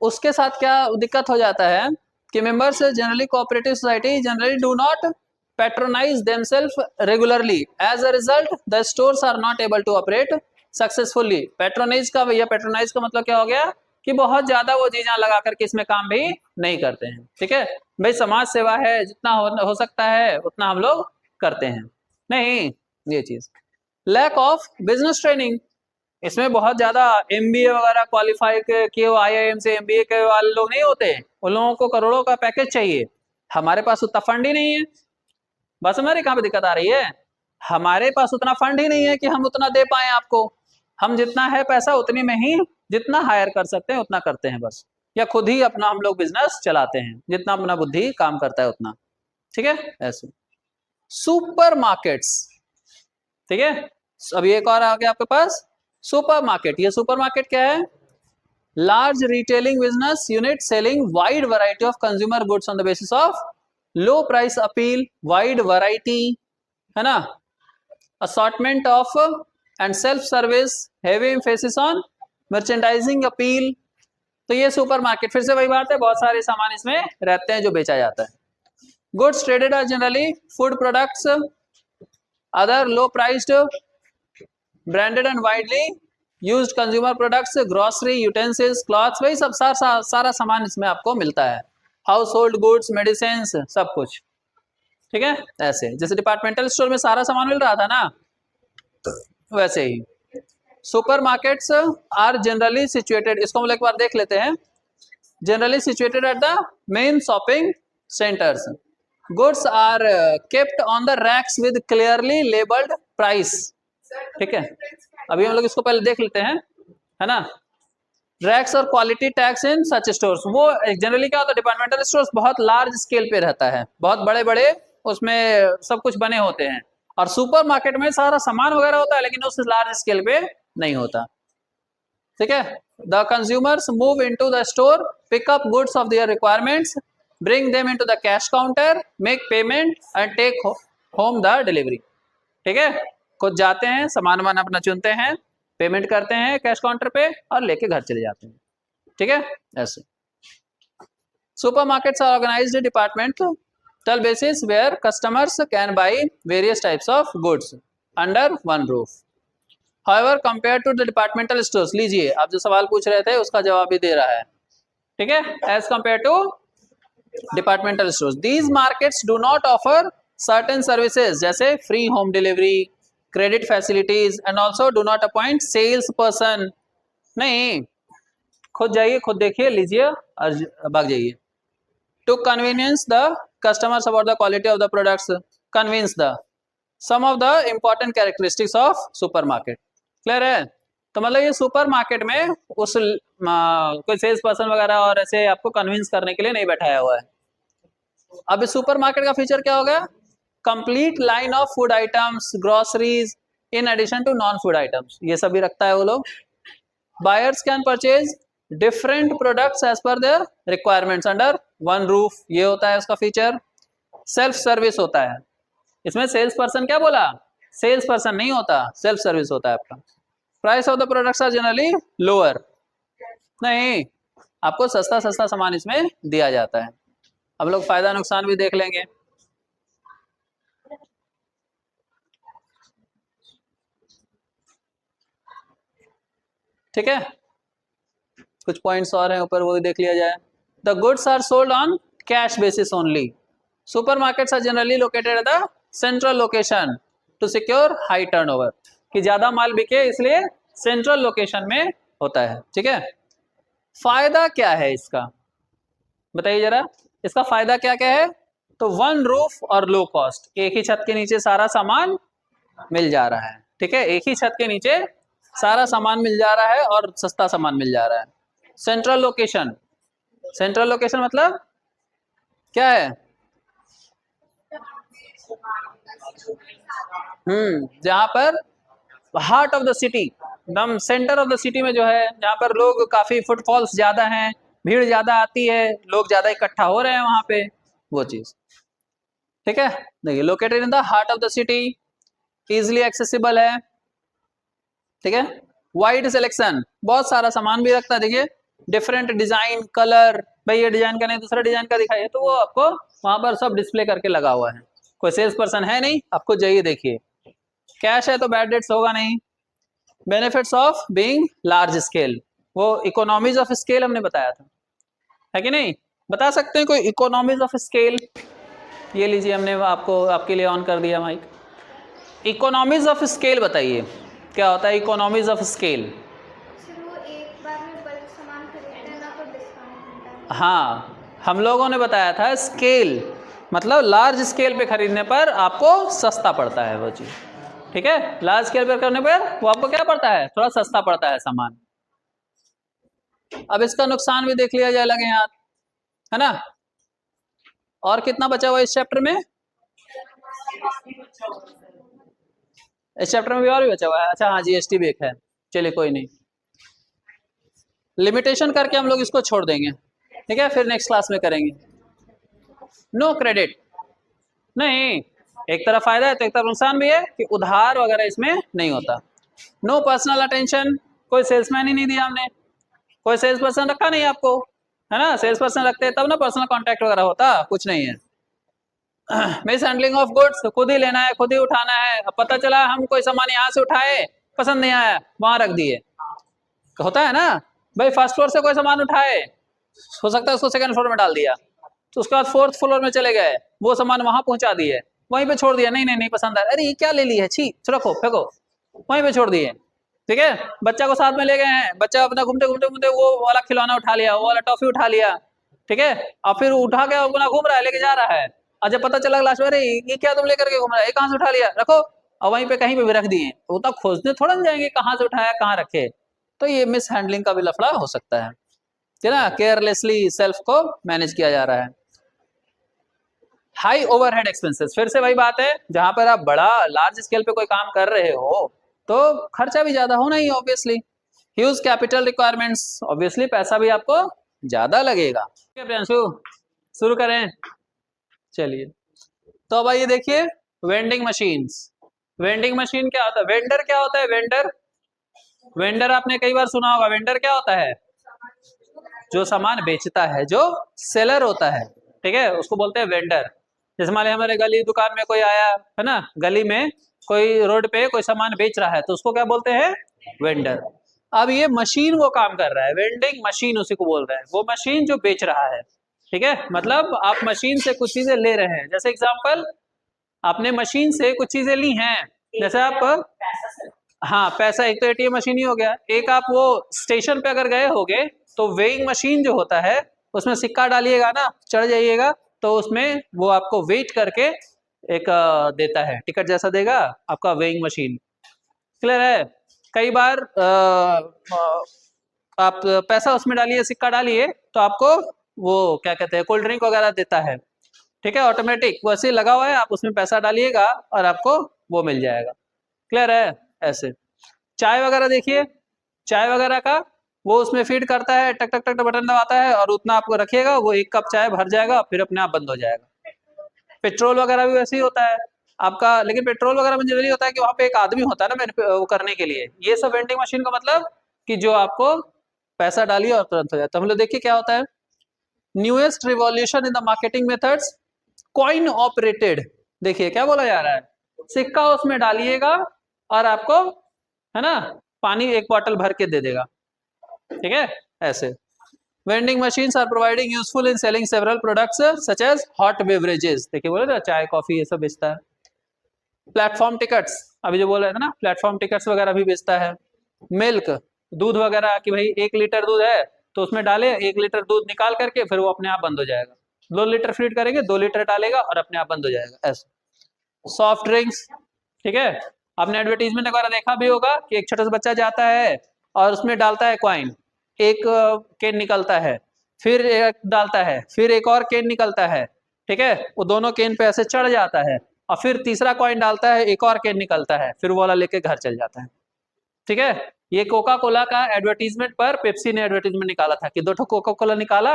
उसके साथ क्या दिक्कत हो जाता है कि members generally cooperative society generally do not patronize themselves regularly, as a result the stores are not able to operate successfully। Patronise का, भैया पैट्रोनाइज का मतलब क्या हो गया कि बहुत ज्यादा वो चीजें लगा करके इसमें काम भी नहीं करते हैं, ठीक है भाई, समाज सेवा है, जितना हो सकता है उतना हम लोग करते हैं नहीं, ये चीज। लैक ऑफ बिजनेस ट्रेनिंग, इसमें बहुत ज्यादा एमबीए वगैरह क्वालिफाई किए IIM से एमबीए के वाले लोग नहीं होते, उन लोगों को करोड़ों का पैकेज चाहिए, हमारे पास उतना फंड ही नहीं है। बस हमारे कहाँ पे दिक्कत आ रही है, हमारे पास उतना फंड ही नहीं है कि हम उतना दे पाए आपको, हम जितना है पैसा उतनी में ही जितना हायर कर सकते हैं उतना करते हैं बस, या खुद ही अपना हम लोग बिजनेस चलाते हैं, जितना अपना बुद्धि काम करता है उतना, ठीक है ऐसे। सुपर मार्केट्स, ठीक है, अभी एक और आ गया आपके पास सुपर मार्केट। ये सुपर मार्केट क्या है, large retailing business unit selling wide variety of consumer goods on the basis of low price appeal, wide variety, है ना, assortment of and self service, heavy emphasis on merchandising appeal. तो ये super market फिर से वही बात है, बहुत सारे सामान इसमें रहते हैं जो बेचा जाता है। Goods traded are generally food products, other low priced branded and widely used consumer products, grocery, utensils, clothes, वही सब सारा सामान इसमें आपको मिलता है, हाउस होल्ड गुड्स, मेडिसिन, सब कुछ, ठीक है ऐसे। जैसे डिपार्टमेंटल स्टोर में सारा सामान मिल रहा था ना, वैसे ही supermarkets are generally situated, इसको हम लोग एक बार देख लेते हैं, generally situated at the main shopping centres, goods are kept on the racks with clearly labelled price, ठीक है। अभी हम लोग इसको पहले देख लेते हैं, है ना। रैक्स और quality tax in such stores, वो जनरली क्या होता है, डिपार्टमेंटल स्टोर्स बहुत लार्ज स्केल पे रहता है, बहुत बड़े बड़े उसमें सब कुछ बने होते हैं, और सुपरमार्केट में सारा सामान वगैरह होता है लेकिन उस लार्ज स्केल पे नहीं होता। ठीक है, the consumers move into the store, pick up goods of their requirements, bring them into the cash counter, make payment and take home the delivery. ठीक है, खुद जाते हैं, सामान वामान अपना चुनते हैं, पेमेंट करते हैं कैश काउंटर पे और लेके घर चले जाते हैं। ठीक है, ऐसे supermarkets are organised departmental basis where customers can buy various types of goods under one roof. However, compared to the departmental stores, लीजिए आप जो सवाल पूछ रहे थे उसका जवाब भी दे रहा है। ठीक है, as compared to departmental stores, these markets do not offer certain services जैसे free home delivery, credit facilities and also do not appoint sales person। नहीं, खुद जाइए, खुद देखिए, लीजिए और भाग जाइए। To convenience the customers about the quality of the products, convince the some of the important characteristics of supermarket। Clear है? तो मतलब ये सुपरमार्केट में उस कोई सेल्स पर्सन वगैरह और ऐसे आपको कन्विंस करने के लिए नहीं बैठाया हुआ है। अब इस सुपरमार्केट का फीचर क्या हो गया, complete line of food items, groceries in addition to non food items, ये सभी रखता है वो लोग। Buyers can purchase different products as per their requirements under one roof, ये होता है उसका फीचर। सेल्फ सर्विस होता है इसमें, सेल्स पर्सन क्या बोला, सेल्स पर्सन नहीं होता, सेल्फ सर्विस होता है आपका। Price of the products are generally lower, नहीं आपको सस्ता सस्ता सामान इसमें दिया जाता है। अब लोग फायदा नुकसान भी देख लेंगे। ठीक है, कुछ पॉइंट्स और हैं ऊपर, वो भी देख लिया जाए। The goods are sold on cash basis only, supermarkets are generally located at the central location to secure high turnover, कि ज्यादा माल बिके इसलिए सेंट्रल लोकेशन में होता है। ठीक है, फायदा क्या है इसका बताइए जरा, इसका फायदा क्या क्या है। तो वन रूफ और लो कॉस्ट, एक ही छत के नीचे सारा सामान मिल जा रहा है। ठीक है, एक ही छत के नीचे सारा सामान मिल जा रहा है और सस्ता सामान मिल जा रहा है। सेंट्रल लोकेशन, सेंट्रल लोकेशन मतलब क्या है, जहां पर हार्ट ऑफ द सिटी, एकदम सेंटर ऑफ द सिटी में जो है, जहां पर लोग काफी फुटफॉल्स ज्यादा हैं, भीड़ ज्यादा आती है, लोग ज्यादा इकट्ठा हो रहे हैं वहां पे, वो चीज। ठीक है, देखिए located in the heart of the city, easily accessible है। ठीक है, वाइड सिलेक्शन, बहुत सारा सामान भी रखता है। देखिए डिफरेंट डिजाइन, कलर, भाई ये डिजाइन का नहीं दूसरा डिजाइन का दिखाइए, तो वो आपको वहां पर सब डिस्प्ले करके लगा हुआ है। कोई सेल्स पर्सन है नहीं, आपको जाइए देखिए। कैश है तो बैड डेट्स होगा नहीं। Benefits of being large scale, वो इकोनॉमीज ऑफ स्केल हमने बताया था, है कि नहीं, बता सकते हैं कोई इकोनॉमीज ऑफ स्केल। ये लीजिए, हमने आपको आपके लिए ऑन कर दिया माइक। इकोनॉमीज ऑफ स्केल बताइए क्या होता है इकोनॉमीज ऑफ स्केल। हाँ, हम लोगों ने बताया था स्केल मतलब लार्ज स्केल पे खरीदने पर आपको सस्ता पड़ता है वो चीज। ठीक है, लार्ज स्केल पे करने पर वो आपको क्या पड़ता है, थोड़ा सस्ता पड़ता है सामान। अब इसका नुकसान भी देख लिया जाए लगे हाथ, है ना। और कितना बचा हुआ इस चैप्टर में, इस चैप्टर में भी और भी बचा हुआ है। अच्छा हाँ, जीएसटी भी एक है, चलिए कोई नहीं, लिमिटेशन करके हम लोग इसको छोड़ देंगे। ठीक है, फिर नेक्स्ट क्लास में करेंगे। नो क्रेडिट, नहीं, एक तरफ फायदा है तो एक तरफ नुकसान भी है कि उधार वगैरह इसमें नहीं होता। नो पर्सनल अटेंशन, कोई सेल्समैन ही नहीं दिया हमने, कोई सेल्स पर्सन रखा नहीं आपको, है ना, सेल्स पर्सन रखते हैं तब ना पर्सनल कॉन्टैक्ट वगैरह होता, कुछ नहीं है। मिस हैंडलिंग ऑफ गुड्स, खुद ही लेना है, खुद ही उठाना है। अब पता चला हम कोई सामान यहाँ से उठाए, पसंद नहीं आया, वहां रख दिए, होता है ना भाई। फर्स्ट फ्लोर से कोई सामान उठाए, हो सकता है उसको सेकंड फ्लोर में डाल दिया, तो उसके बाद फोर्थ फ्लोर में चले गए, वो सामान वहां पहुंचा दिए, वहीं पे छोड़ दिया, नहीं नहीं नहीं पसंद आया, अरे ये क्या ले ली है, छी रखो फेंको, वहीं पे छोड़ दिए। ठीक है, बच्चा को साथ में ले गए हैं, बच्चा अपना घूमते घूमते घूमते वो वाला खिलौना उठा लिया, वो वाला टॉफी उठा लिया। ठीक है, और फिर उठा के अपना घूम रहा है, लेके जा रहा है, और जब पता चला लास्ट में, अरे ये क्या तुम लेकर के घूम रहा है, ये कहाँ से उठा लिया, रखो, और वहीं पे कहीं पे भी रख दिए। उतना खोजने थोड़ा ना जाएंगे कहाँ से उठाया कहाँ रखे, तो ये मिस हैंडलिंग का भी लफड़ा हो सकता है, ठीक है ना, केयरलेसली सेल्फ को मैनेज किया जा रहा है। हाई ओवरहेड एक्सपेंसेस, फिर से वही बात है, जहां पर आप बड़ा लार्ज स्केल पे कोई काम कर रहे हो तो खर्चा भी ज्यादा होना ही obviously. Huge capital requirements, obviously पैसा भी आपको ज्यादा लगेगा। ठीक है प्रियांशु, शुरू करें, चलिए। तो अब आइए देखिए वेंडिंग मशीन्स। वेंडिंग मशीन क्या होता है, वेंडर क्या होता है, वेंडर, वेंडर आपने कई बार सुना होगा, वेंडर क्या होता है, जो सामान बेचता है, जो सेलर होता है, ठीक है, उसको बोलते हैं वेंडर। जैसे मान लीजिए हमारे गली दुकान में कोई आया है ना, गली में कोई रोड पे कोई सामान बेच रहा है तो उसको क्या बोलते हैं, वेंडर। अब ये मशीन वो काम कर रहा है, वेंडिंग मशीन उसी को बोल रहे हैं, वो मशीन जो बेच रहा है, ठीक है, मतलब आप मशीन से कुछ चीजें ले रहे हैं। जैसे एग्जांपल, आपने मशीन से कुछ चीजें ली हैं, जैसे आप, पैसा से हाँ पैसा, एक तो एटीएम मशीन ही हो गया, एक आप वो स्टेशन पे अगर गए होगे तो वेइंग मशीन जो होता है उसमें सिक्का डालिएगा ना, चढ़ जाइएगा, तो उसमें वो आपको वेट करके एक देता है, टिकट जैसा देगा आपका वेइंग मशीन। क्लियर है। कई बार आप पैसा उसमें डालिए, सिक्का डालिए, तो आपको वो क्या कहते हैं, कोल्ड ड्रिंक वगैरह देता है, ठीक है, ऑटोमेटिक वैसे ही लगा हुआ है, आप उसमें पैसा डालिएगा और आपको वो मिल जाएगा। क्लियर है। ऐसे चाय वगैरह देखिए, चाय वगैरह का वो उसमें फीड करता है, टक टक टक टक बटन दबाता है और उतना आपको रखिएगा, वो एक कप चाय भर जाएगा, फिर अपने आप बंद हो जाएगा। पेट्रोल वगैरह भी वैसे ही होता है आपका, लेकिन पेट्रोल वगैरह में जनरली होता है कि वहां पे एक आदमी होता है ना वो करने के लिए। ये सब वेंडिंग मशीन का मतलब कि जो आपको पैसा डालिए और तुरंत हो जाए। तो हम लोग देखिए क्या होता है, newest revolution in the marketing methods, coin operated. देखिए क्या बोला जा रहा है, सिक्का उसमें डालिएगा और आपको, है ना, पानी एक बॉटल भर के दे देगा, ठीक है, ऐसे। Vending machines are providing useful in selling several products such as hot beverages, देखिए बोले ना चाय कॉफी ये सब बेचता है। प्लेटफॉर्म टिकट्स, अभी जो बोल रहे थे ना, प्लेटफॉर्म टिकट्स वगैरह भी बेचता है। मिल्क, दूध वगैरह, कि भाई 1 लीटर दूध है तो उसमें डाले 1 लीटर दूध निकाल करके फिर वो अपने आप बंद हो जाएगा, 2 लीटर फीड करेंगे 2 लीटर डालेगा और अपने आप बंद हो जाएगा, ऐसे। सॉफ्ट ड्रिंक्स, ठीक है, आपने एडवर्टीजमेंट वगैरह देखा भी होगा कि एक छोटा सा बच्चा जाता है और उसमें डालता है कॉइन, एक केन निकलता है, फिर एक डालता है, फिर एक और केन निकलता है, ठीक है, वो दोनों केन पे ऐसे चढ़ जाता है और फिर तीसरा कॉइन डालता है, एक और केन निकलता है, फिर वो वाला लेके घर चल जाता है, ठीक है। ये कोका कोला का एडवर्टीजमेंट पर पेप्सी ने एडवर्टीजमेंट निकाला था कि 2 ठो कोका कोला निकाला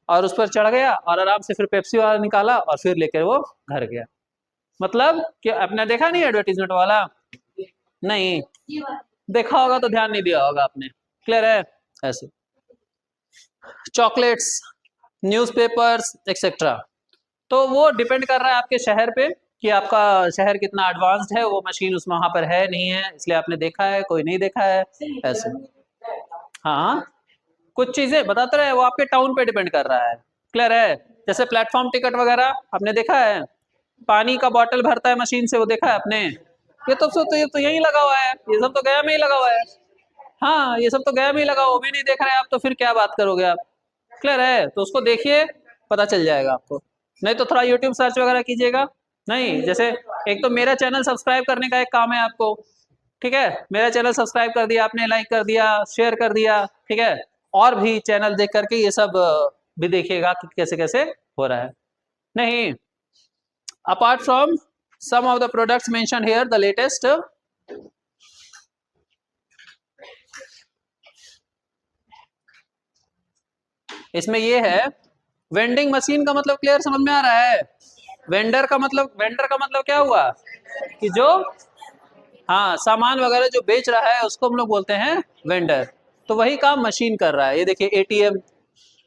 और उस पर चढ़ गया और आराम से फिर पेप्सी वाला निकाला और फिर लेकर वो घर गया। मतलब कि आपने देखा नहीं एडवर्टीजमेंट वाला, नहीं देखा होगा तो ध्यान नहीं दिया होगा आपने। क्लियर है। ऐसे चॉकलेट्स, न्यूज़पेपर्स एक्सेट्रा, तो वो डिपेंड कर रहा है आपके शहर पे कि आपका शहर कितना एडवांस्ड है, वो मशीन उसमें वहां पर है नहीं है, इसलिए आपने देखा है कोई नहीं देखा है, ऐसे। हाँ कुछ चीजें बताते रहे, वो आपके टाउन पे डिपेंड कर रहा है। क्लियर है। जैसे प्लेटफॉर्म टिकट वगैरह आपने देखा है, पानी का बॉटल भरता है मशीन से, वो देखा है आपने, ये तो यही लगा हुआ है, ये सब तो गया में ही लगा हुआ है। हाँ ये सब तो गया में ही लगा, वो भी नहीं देख रहे हैं आप, तो फिर क्या बात करोगे आप। क्लियर है। तो उसको देखिए, पता चल जाएगा आपको, नहीं तो थोड़ा यूट्यूब सर्च वगैरह कीजिएगा। नहीं जैसे एक तो मेरा चैनल सब्सक्राइब करने का एक काम है आपको, ठीक है, मेरा चैनल सब्सक्राइब कर दिया आपने, लाइक कर दिया, शेयर कर दिया, ठीक है, और भी चैनल देख करके ये सब भी देखिएगा कि कैसे कैसे हो रहा है। नहीं, apart from some of the products mention here, the latest, इसमें ये है, वेंडिंग मशीन का मतलब क्लियर समझ में आ रहा है। वेंडर का मतलब क्या हुआ कि जो, हाँ सामान वगैरह जो बेच रहा है उसको हम लोग बोलते हैं वेंडर। तो वही काम मशीन कर रहा है। ये देखिए एटीएम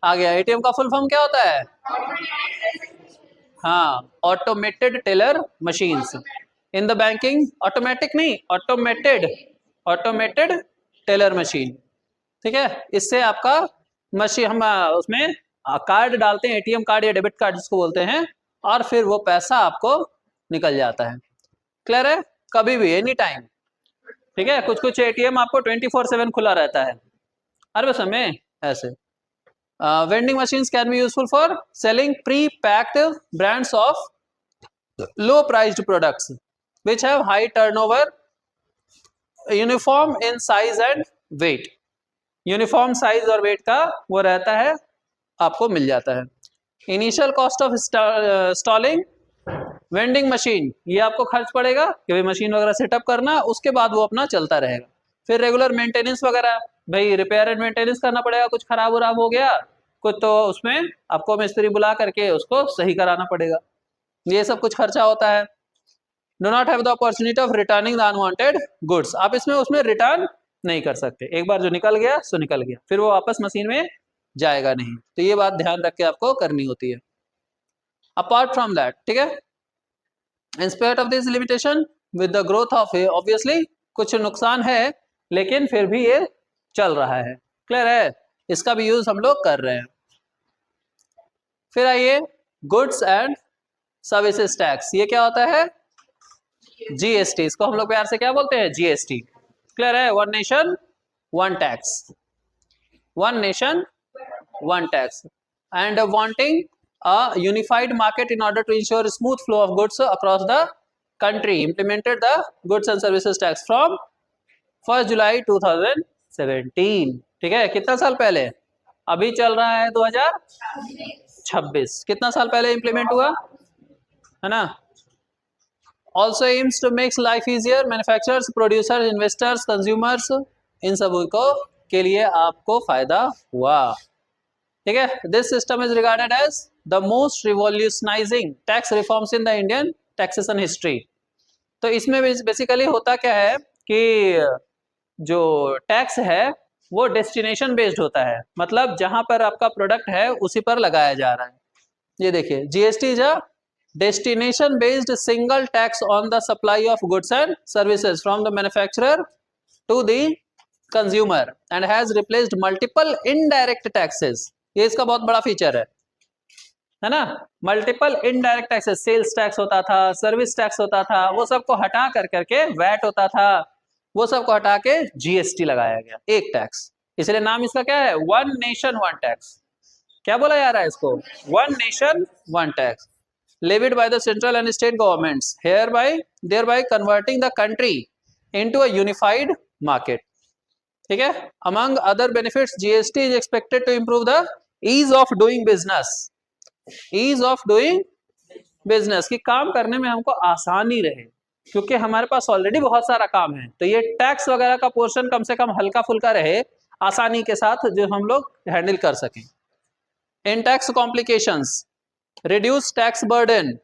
आ गया, एटीएम का फुल फॉर्म क्या होता है, हाँ automated teller machines. In the banking, automatic नहीं, ऑटोमेटेड, ऑटोमेटेड टेलर मशीन, ठीक है। इससे आपका मशीन, हम उसमें कार्ड डालते हैं, एटीएम कार्ड या डेबिट कार्ड जिसको बोलते हैं, और फिर वो पैसा आपको निकल जाता है। क्लियर है। कभी भी एनी टाइम, ठीक है, कुछ कुछ एटीएम आपको 24/7 खुला रहता है हर समय, ऐसे। Vending machines can be useful for selling pre packed brands of low priced products which have high turnover, uniform in size and weight, uniform size और वेट का वो रहता है, आपको मिल जाता है। Initial cost of stalling vending machine, ये आपको खर्च पड़ेगा कि भाई मशीन वगैरह सेटअप करना, उसके बाद वो अपना चलता रहेगा। फिर रेगुलर मेंटेनेंस वगैरह, भाई रिपेयर एंड मेंटेनेंस करना पड़ेगा, कुछ खराब वराब हो गया कुछ तो उसमें आपको मिस्त्री बुला करके उसको सही कराना पड़ेगा, ये सब कुछ खर्चा होता है। Do not have the opportunity of returning the unwanted goods, आप इसमें उसमें रिटर्न नहीं कर सकते, एक बार जो निकल गया सो निकल गया, फिर वो वापस मशीन में जाएगा नहीं, तो ये बात ध्यान रख के आपको करनी होती है। अपार्ट फ्रॉम दैट, ठीक है, in spite of this limitation with the growth of, obviously कुछ नुकसान है लेकिन फिर भी ये चल रहा है, क्लियर है, इसका भी यूज हम लोग कर रहे हैं। फिर आइए गुड्स एंड सर्विसेज टैक्स, ये क्या होता है, जीएसटी, इसको हम लोग प्यार से क्या बोलते हैं, जीएसटी, क्लियर है, one nation one tax, one nation one tax, and wanting a unified market in order to ensure smooth flow of goods across the country implemented the goods and services tax from 1st July 2017, ठीक है, कितना साल पहले, अभी चल रहा है 2026, कितना साल पहले इंप्लीमेंट हुआ है ना। Also aims to makes life easier manufacturers, producers, investors, consumers, इन सब को के लिए आपको फायदा हुआ, ठीक है। This system is regarded as the most revolutionising tax reforms in the Indian taxation history. तो इसमें बेसिकली होता क्या है कि जो टैक्स है वो डेस्टिनेशन बेस्ड होता है, मतलब जहां पर आपका प्रोडक्ट है उसी पर लगाया जा रहा है। ये देखिए, GST is a destination based single tax on the supply of goods and services from the manufacturer to the consumer and has replaced multiple indirect taxes, ये इसका बहुत बड़ा फीचर है ना। Multiple indirect taxes, sales tax होता था, service tax होता था, वो सबको हटा कर करके वैट होता था, वो सबको हटा के जीएसटी लगाया गया, एक टैक्स, इसलिए नाम इसका क्या है, वन नेशन वन टैक्स। क्या बोला जा रहा है इसको, one nation one tax, levied by the central and state governments, hereby thereby converting the country into a unified market, ठीक है। among other benefits GST is expected to improve the ease of doing business, ease of doing business, कि काम करने में हमको आसानी रहे, क्योंकि हमारे पास ऑलरेडी बहुत सारा काम है, तो ये टैक्स वगैरह का पोर्शन कम से कम हल्का फुल्का रहे, आसानी के साथ जो हम लोग हैंडल कर सकें। इन tax complications reduce tax burden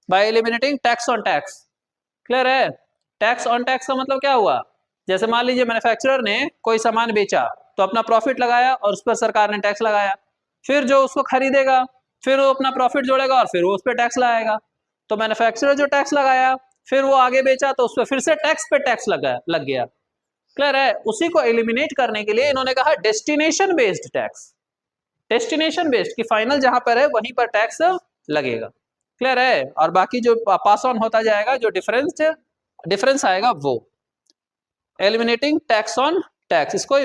bye eliminating tax on tax, clear है। टैक्स ऑन टैक्स का मतलब क्या हुआ, जैसे मान लीजिए मैन्युफैक्चरर ने कोई सामान बेचा तो अपना प्रॉफिट लगाया और उस पर सरकार ने टैक्स लगाया, फिर जो उसको खरीदेगा फिर वो अपना प्रॉफिट जोड़ेगा और फिर वो उस पर टैक्स लगाएगा, तो मैन्युफैक्चरर जो टैक्स लगाया फिर वो आगे बेचा तो उस पर फिर से टैक्स पे टैक्स लग गया, क्लियर है। उसी को एलिमिनेट करने के लिए इन्होंने कहा destination based tax, destination based कि फाइनल जहां पर है वहीं पर टैक्स लगेगा, क्लियर है, और बाकी जो पास ऑन होता जाएगा, जो डिफरेंस आएगा वो एलिमिनेटिंग टैक्स ऑन टैक्स, इसको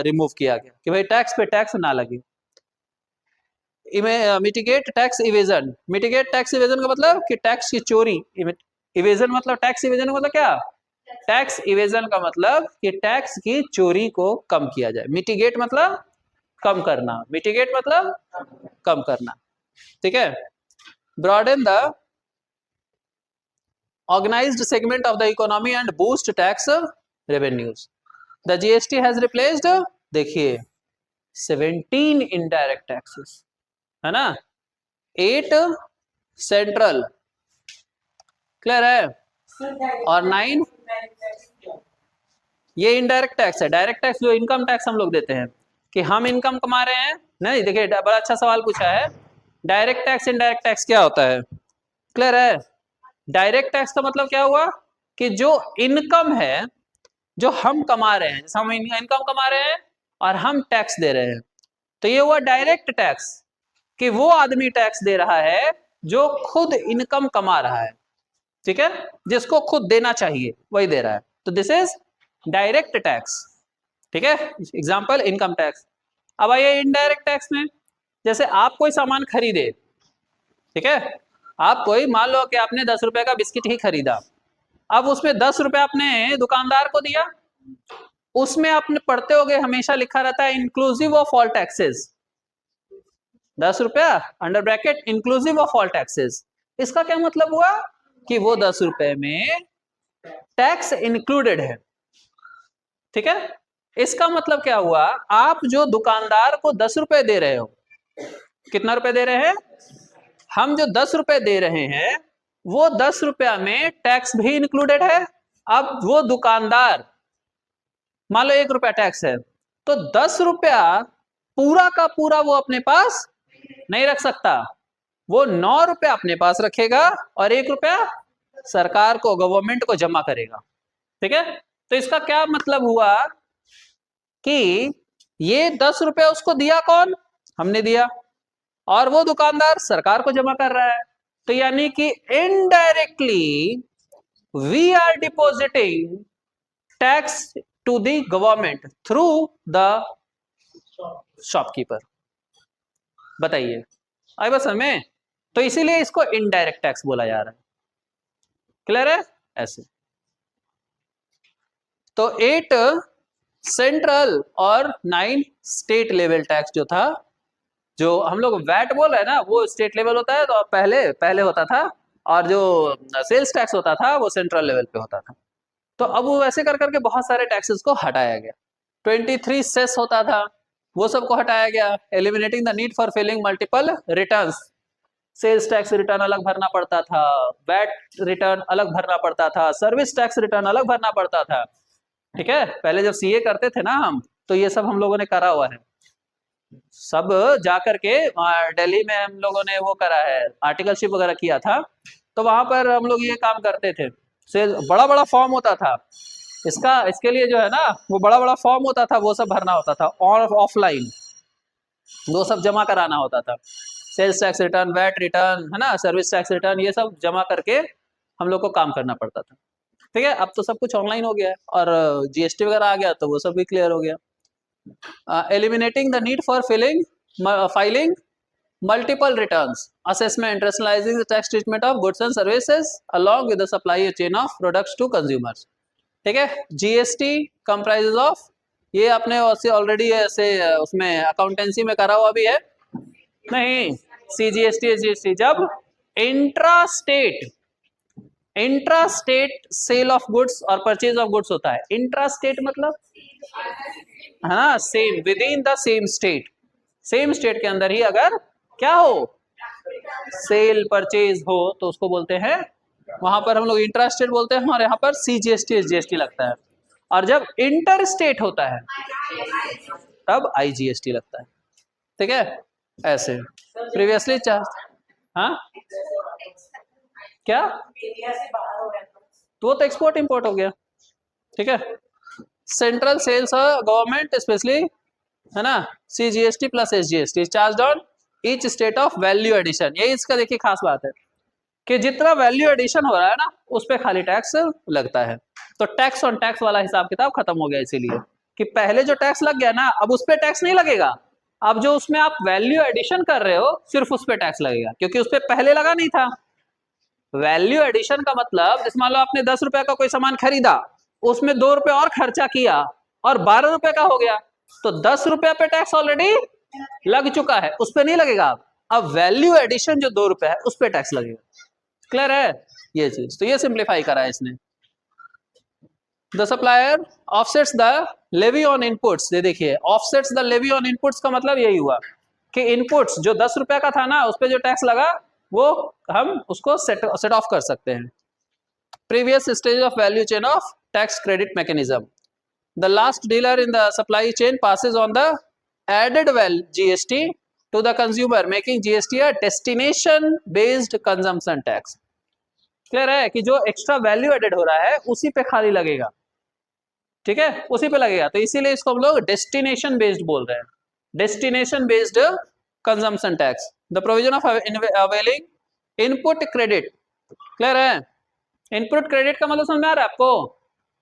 रिमूव किया गया कि भाई टैक्स पे टैक्स ना लगे। Mitigate tax evasion, mitigate tax evasion का मतलब कि टैक्स की चोरी, इवेजन मतलब टैक्स इवेजन का मतलब क्या, टैक्स इवेजन का मतलब कि टैक्स की चोरी को कम किया जाए, मिटिगेट मतलब कम करना, मिटिगेट मतलब कम करना, ठीक है। broaden the organized segment of the economy and boost tax revenues, the GST has replaced, देखिए 17 indirect taxes है ना, 8 सेंट्रल, क्लियर है, और 9 ये इनडायरेक्ट टैक्स है। डायरेक्ट टैक्स जो इनकम टैक्स हम लोग देते हैं कि हम इनकम कमा रहे हैं, नहीं देखिए बड़ा अच्छा सवाल पूछा है, डायरेक्ट टैक्स इनडायरेक्ट टैक्स क्या होता है, क्लियर है। डायरेक्ट टैक्स का मतलब क्या हुआ कि जो इनकम है जो हम कमा रहे हैं, जैसे हम इनकम कमा रहे हैं और हम टैक्स दे रहे हैं, तो ये हुआ डायरेक्ट टैक्स, कि वो आदमी टैक्स दे रहा है जो खुद इनकम कमा रहा है, ठीक है, जिसको खुद देना चाहिए वही दे रहा है, तो दिस इज डायरेक्ट टैक्स, ठीक है, एग्जांपल इनकम टैक्स। अब आइए इनडायरेक्ट टैक्स में, जैसे आप कोई सामान खरीदे, ठीक है, आप कोई मान लो कि आपने 10 रुपए का बिस्किट ही खरीदा, अब उसमें 10 रुपए आपने दुकानदार को दिया, उसमें आपने पढ़ते होगे हमेशा लिखा रहता है इंक्लूसिव ऑफ ऑल टैक्सेस, 10 रुपया under bracket inclusive of all taxes. इसका क्या मतलब हुआ कि वो 10 रुपए में टैक्स इंक्लूडेड है। ठीक है, इसका मतलब क्या हुआ, आप जो दुकानदार को 10 रुपए दे रहे हो, कितना रुपए दे रहे हैं, हम जो 10 रुपए दे रहे हैं वो 10 रुपया में टैक्स भी इंक्लूडेड है। अब वो दुकानदार मान लो 1 रुपया टैक्स है, तो 10 रुपया पूरा का पूरा वो अपने पास नहीं रख सकता, वो 9 रुपया अपने पास रखेगा और 1 रुपया सरकार को, गवर्नमेंट को जमा करेगा। ठीक है, तो इसका क्या मतलब हुआ कि ये 10 रुपया उसको दिया कौन, हमने दिया, और वो दुकानदार सरकार को जमा कर रहा है। तो यानी कि indirectly we are depositing tax to the government through the shopkeeper. बताइए आई बस हमें, तो इसीलिए इसको इनडायरेक्ट टैक्स बोला जा रहा है। क्लियर है? ऐसे तो 8 सेंट्रल और 9 स्टेट लेवल टैक्स जो था, जो हम लोग वैट बोल रहे हैं ना, वो स्टेट लेवल होता है, तो पहले होता था, और जो सेल्स टैक्स होता था वो सेंट्रल लेवल पे होता था। तो अब वो वैसे कर करके बहुत सारे टैक्सेस को हटाया गया। 23 सेस होता था, वो सबको हटाया गया, eliminating the need for filling multiple returns. Sales tax return अलग भरना पड़ता था, वैट रिटर्न अलग भरना पड़ता था, सर्विस टैक्स रिटर्न अलग भरना पड़ता था। ठीक है, पहले जब सीए करते थे ना हम, तो ये सब हम लोगों ने करा हुआ है, सब जाकर के दिल्ली में हम लोगों ने वो करा है, आर्टिकलशिप वगैरह किया था, तो वहां पर हम लोग ये काम करते थे। बड़ा बड़ा फॉर्म होता था इसके लिए जो है ना, वो बड़ा बड़ा फॉर्म होता था, वो सब भरना होता था, और ऑफलाइन वो सब जमा कराना होता था। Sales tax return, VAT return, है ना, सर्विस टैक्स रिटर्न, ये सब जमा करके हम लोग को काम करना पड़ता था। ठीक है, अब तो सब कुछ ऑनलाइन हो गया है, और जीएसटी वगैरह आ गया, तो वो सब भी क्लियर हो गया। Eliminating the need for filing multiple returns, assessment, rationalizing the tax treatment of goods and services along with the supply chain of products to consumers। ठीक है, जीएसटी comprises of, ये आपने ऑलरेडी ऐसे उसमें अकाउंटेंसी में करा हुआ भी है नहीं, सीजीएसटी जीएसटी जब intra state sale of goods और परचेज ऑफ गुड्स होता है। इंट्रा स्टेट मतलब है ना, same within the same state, same state के अंदर ही अगर क्या हो, सेल परचेज हो, तो उसको बोलते हैं, वहां पर हम लोग इंट्रा स्टेट बोलते हैं, और यहाँ पर सीजीएसटी एसजीएसटी लगता है। और जब इंटर स्टेट होता है तब आईजीएसटी लगता है। ठीक है, ऐसे प्रीवियसली हाँ क्या, तो वो तो एक्सपोर्ट इंपोर्ट हो गया। ठीक है, सेंट्रल सेल्स गवर्नमेंट स्पेशली, है ना, CGST plus SGST charge on each state of value addition. यही इसका देखिए खास बात है कि जितना वैल्यू एडिशन हो रहा है ना, उस पर खाली टैक्स लगता है। तो टैक्स ऑन टैक्स वाला हिसाब किताब खत्म हो गया, इसीलिए कि पहले जो टैक्स लग गया ना, अब उस पर टैक्स नहीं लगेगा। अब जो उसमें आप वैल्यू एडिशन कर रहे हो, सिर्फ उस पर टैक्स लगेगा, क्योंकि उस पर पहले लगा नहीं था। वैल्यू एडिशन का मतलब, जैसे मान लो आपने 10 रुपए का कोई सामान खरीदा, उसमें 2 रुपए और खर्चा किया और 12 रुपए का हो गया, तो 10 रुपए पे टैक्स ऑलरेडी लग चुका है, उस पर नहीं लगेगा। अब वैल्यू एडिशन जो 2 रुपए है, उस पर टैक्स लगेगा। क्लियर है ये चीज? तो ये सिंप्लीफाई करा है इसने। The supplier offsets the levy on inputs. ये देखिए, offsets the levy on inputs का मतलब यही हुआ कि इनपुट्स जो 10 रुपए का था ना, उस पर जो टैक्स लगा, वो हम उसको सेट ऑफ कर सकते हैं। Previous stage of value chain of tax credit mechanism. The last dealer in the supply chain passes on the added value GST to the consumer, making GST a destination based consumption tax। Clear है कि जो extra value added हो रहा है उसी पे खाली लगेगा। ठीक है, उसी पे लगेगा, तो इसीलिए इसको हम लोग डेस्टिनेशन बेस्ड बोल रहे हैं, destination based consumption tax. The provision of availing input credit. Clear है? इनपुट क्रेडिट का मतलब समझ में आ रहा है आपको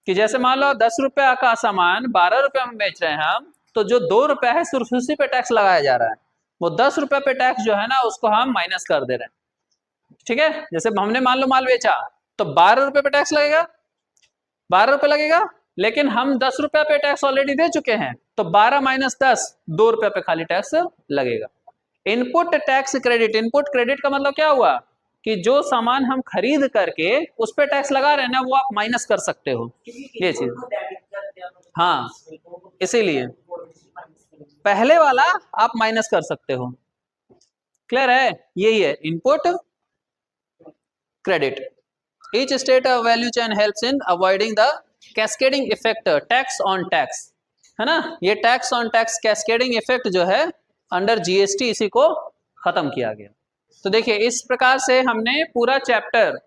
कि जैसे मान लो 10 रुपया का सामान 12 रुपया में बेच रहे हैं हम, तो जो 2 रुपया है सिर्फ उसी पे टैक्स लगाया जा रहा है, वो 10 रुपया पे टैक्स जो है ना, उसको हम माइनस कर दे रहे हैं। ठीक है, जैसे हमने मान लो माल बेचा, तो 12 रुपये पे टैक्स लगेगा, 12 रुपये लगेगा, लेकिन हम 10 रुपए पे टैक्स ऑलरेडी दे चुके हैं, तो 12 माइनस 10 2 रुपए पे खाली टैक्स लगेगा। Input tax credit, input credit का मतलब क्या हुआ कि जो सामान हम खरीद करके उस पे टैक्स लगा रहे हैं ना, वो आप माइनस कर सकते हो, ये चीज। हाँ, इसीलिए पहले वाला आप माइनस कर सकते हो। क्लियर है? यही है input credit. Each state value chain helps in avoiding the cascading effect tax on tax, है ना। ये tax on tax cascading effect जो है अंडर जीएसटी, इसी को खत्म किया गया। तो देखिए इस प्रकार से हमने पूरा चैप्टर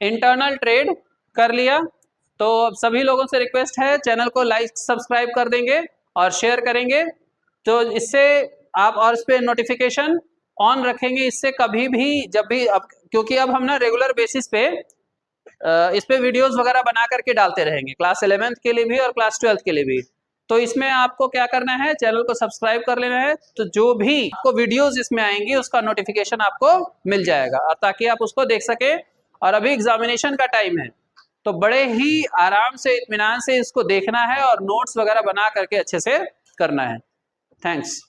इंटरनल ट्रेड कर लिया। तो अब सभी लोगों से रिक्वेस्ट है, चैनल को लाइक सब्सक्राइब कर देंगे और शेयर करेंगे, तो इससे आप, और इस पे नोटिफिकेशन ऑन रखेंगे, इससे कभी भी जब भी, अब क्योंकि अब हम ना रेगुलर बेसिस पे इस पे वीडियोस वगैरह बना करके डालते रहेंगे, क्लास 11th के लिए भी और क्लास 12th के लिए भी। तो इसमें आपको क्या करना है, चैनल को सब्सक्राइब कर लेना है, तो जो भी आपको वीडियोस इसमें आएंगी उसका नोटिफिकेशन आपको मिल जाएगा, और ताकि आप उसको देख सके। और अभी एग्जामिनेशन का टाइम है, तो बड़े ही आराम से इत्मीनान से इसको देखना है और नोट्स वगैरह बना करके अच्छे से करना है। थैंक्स।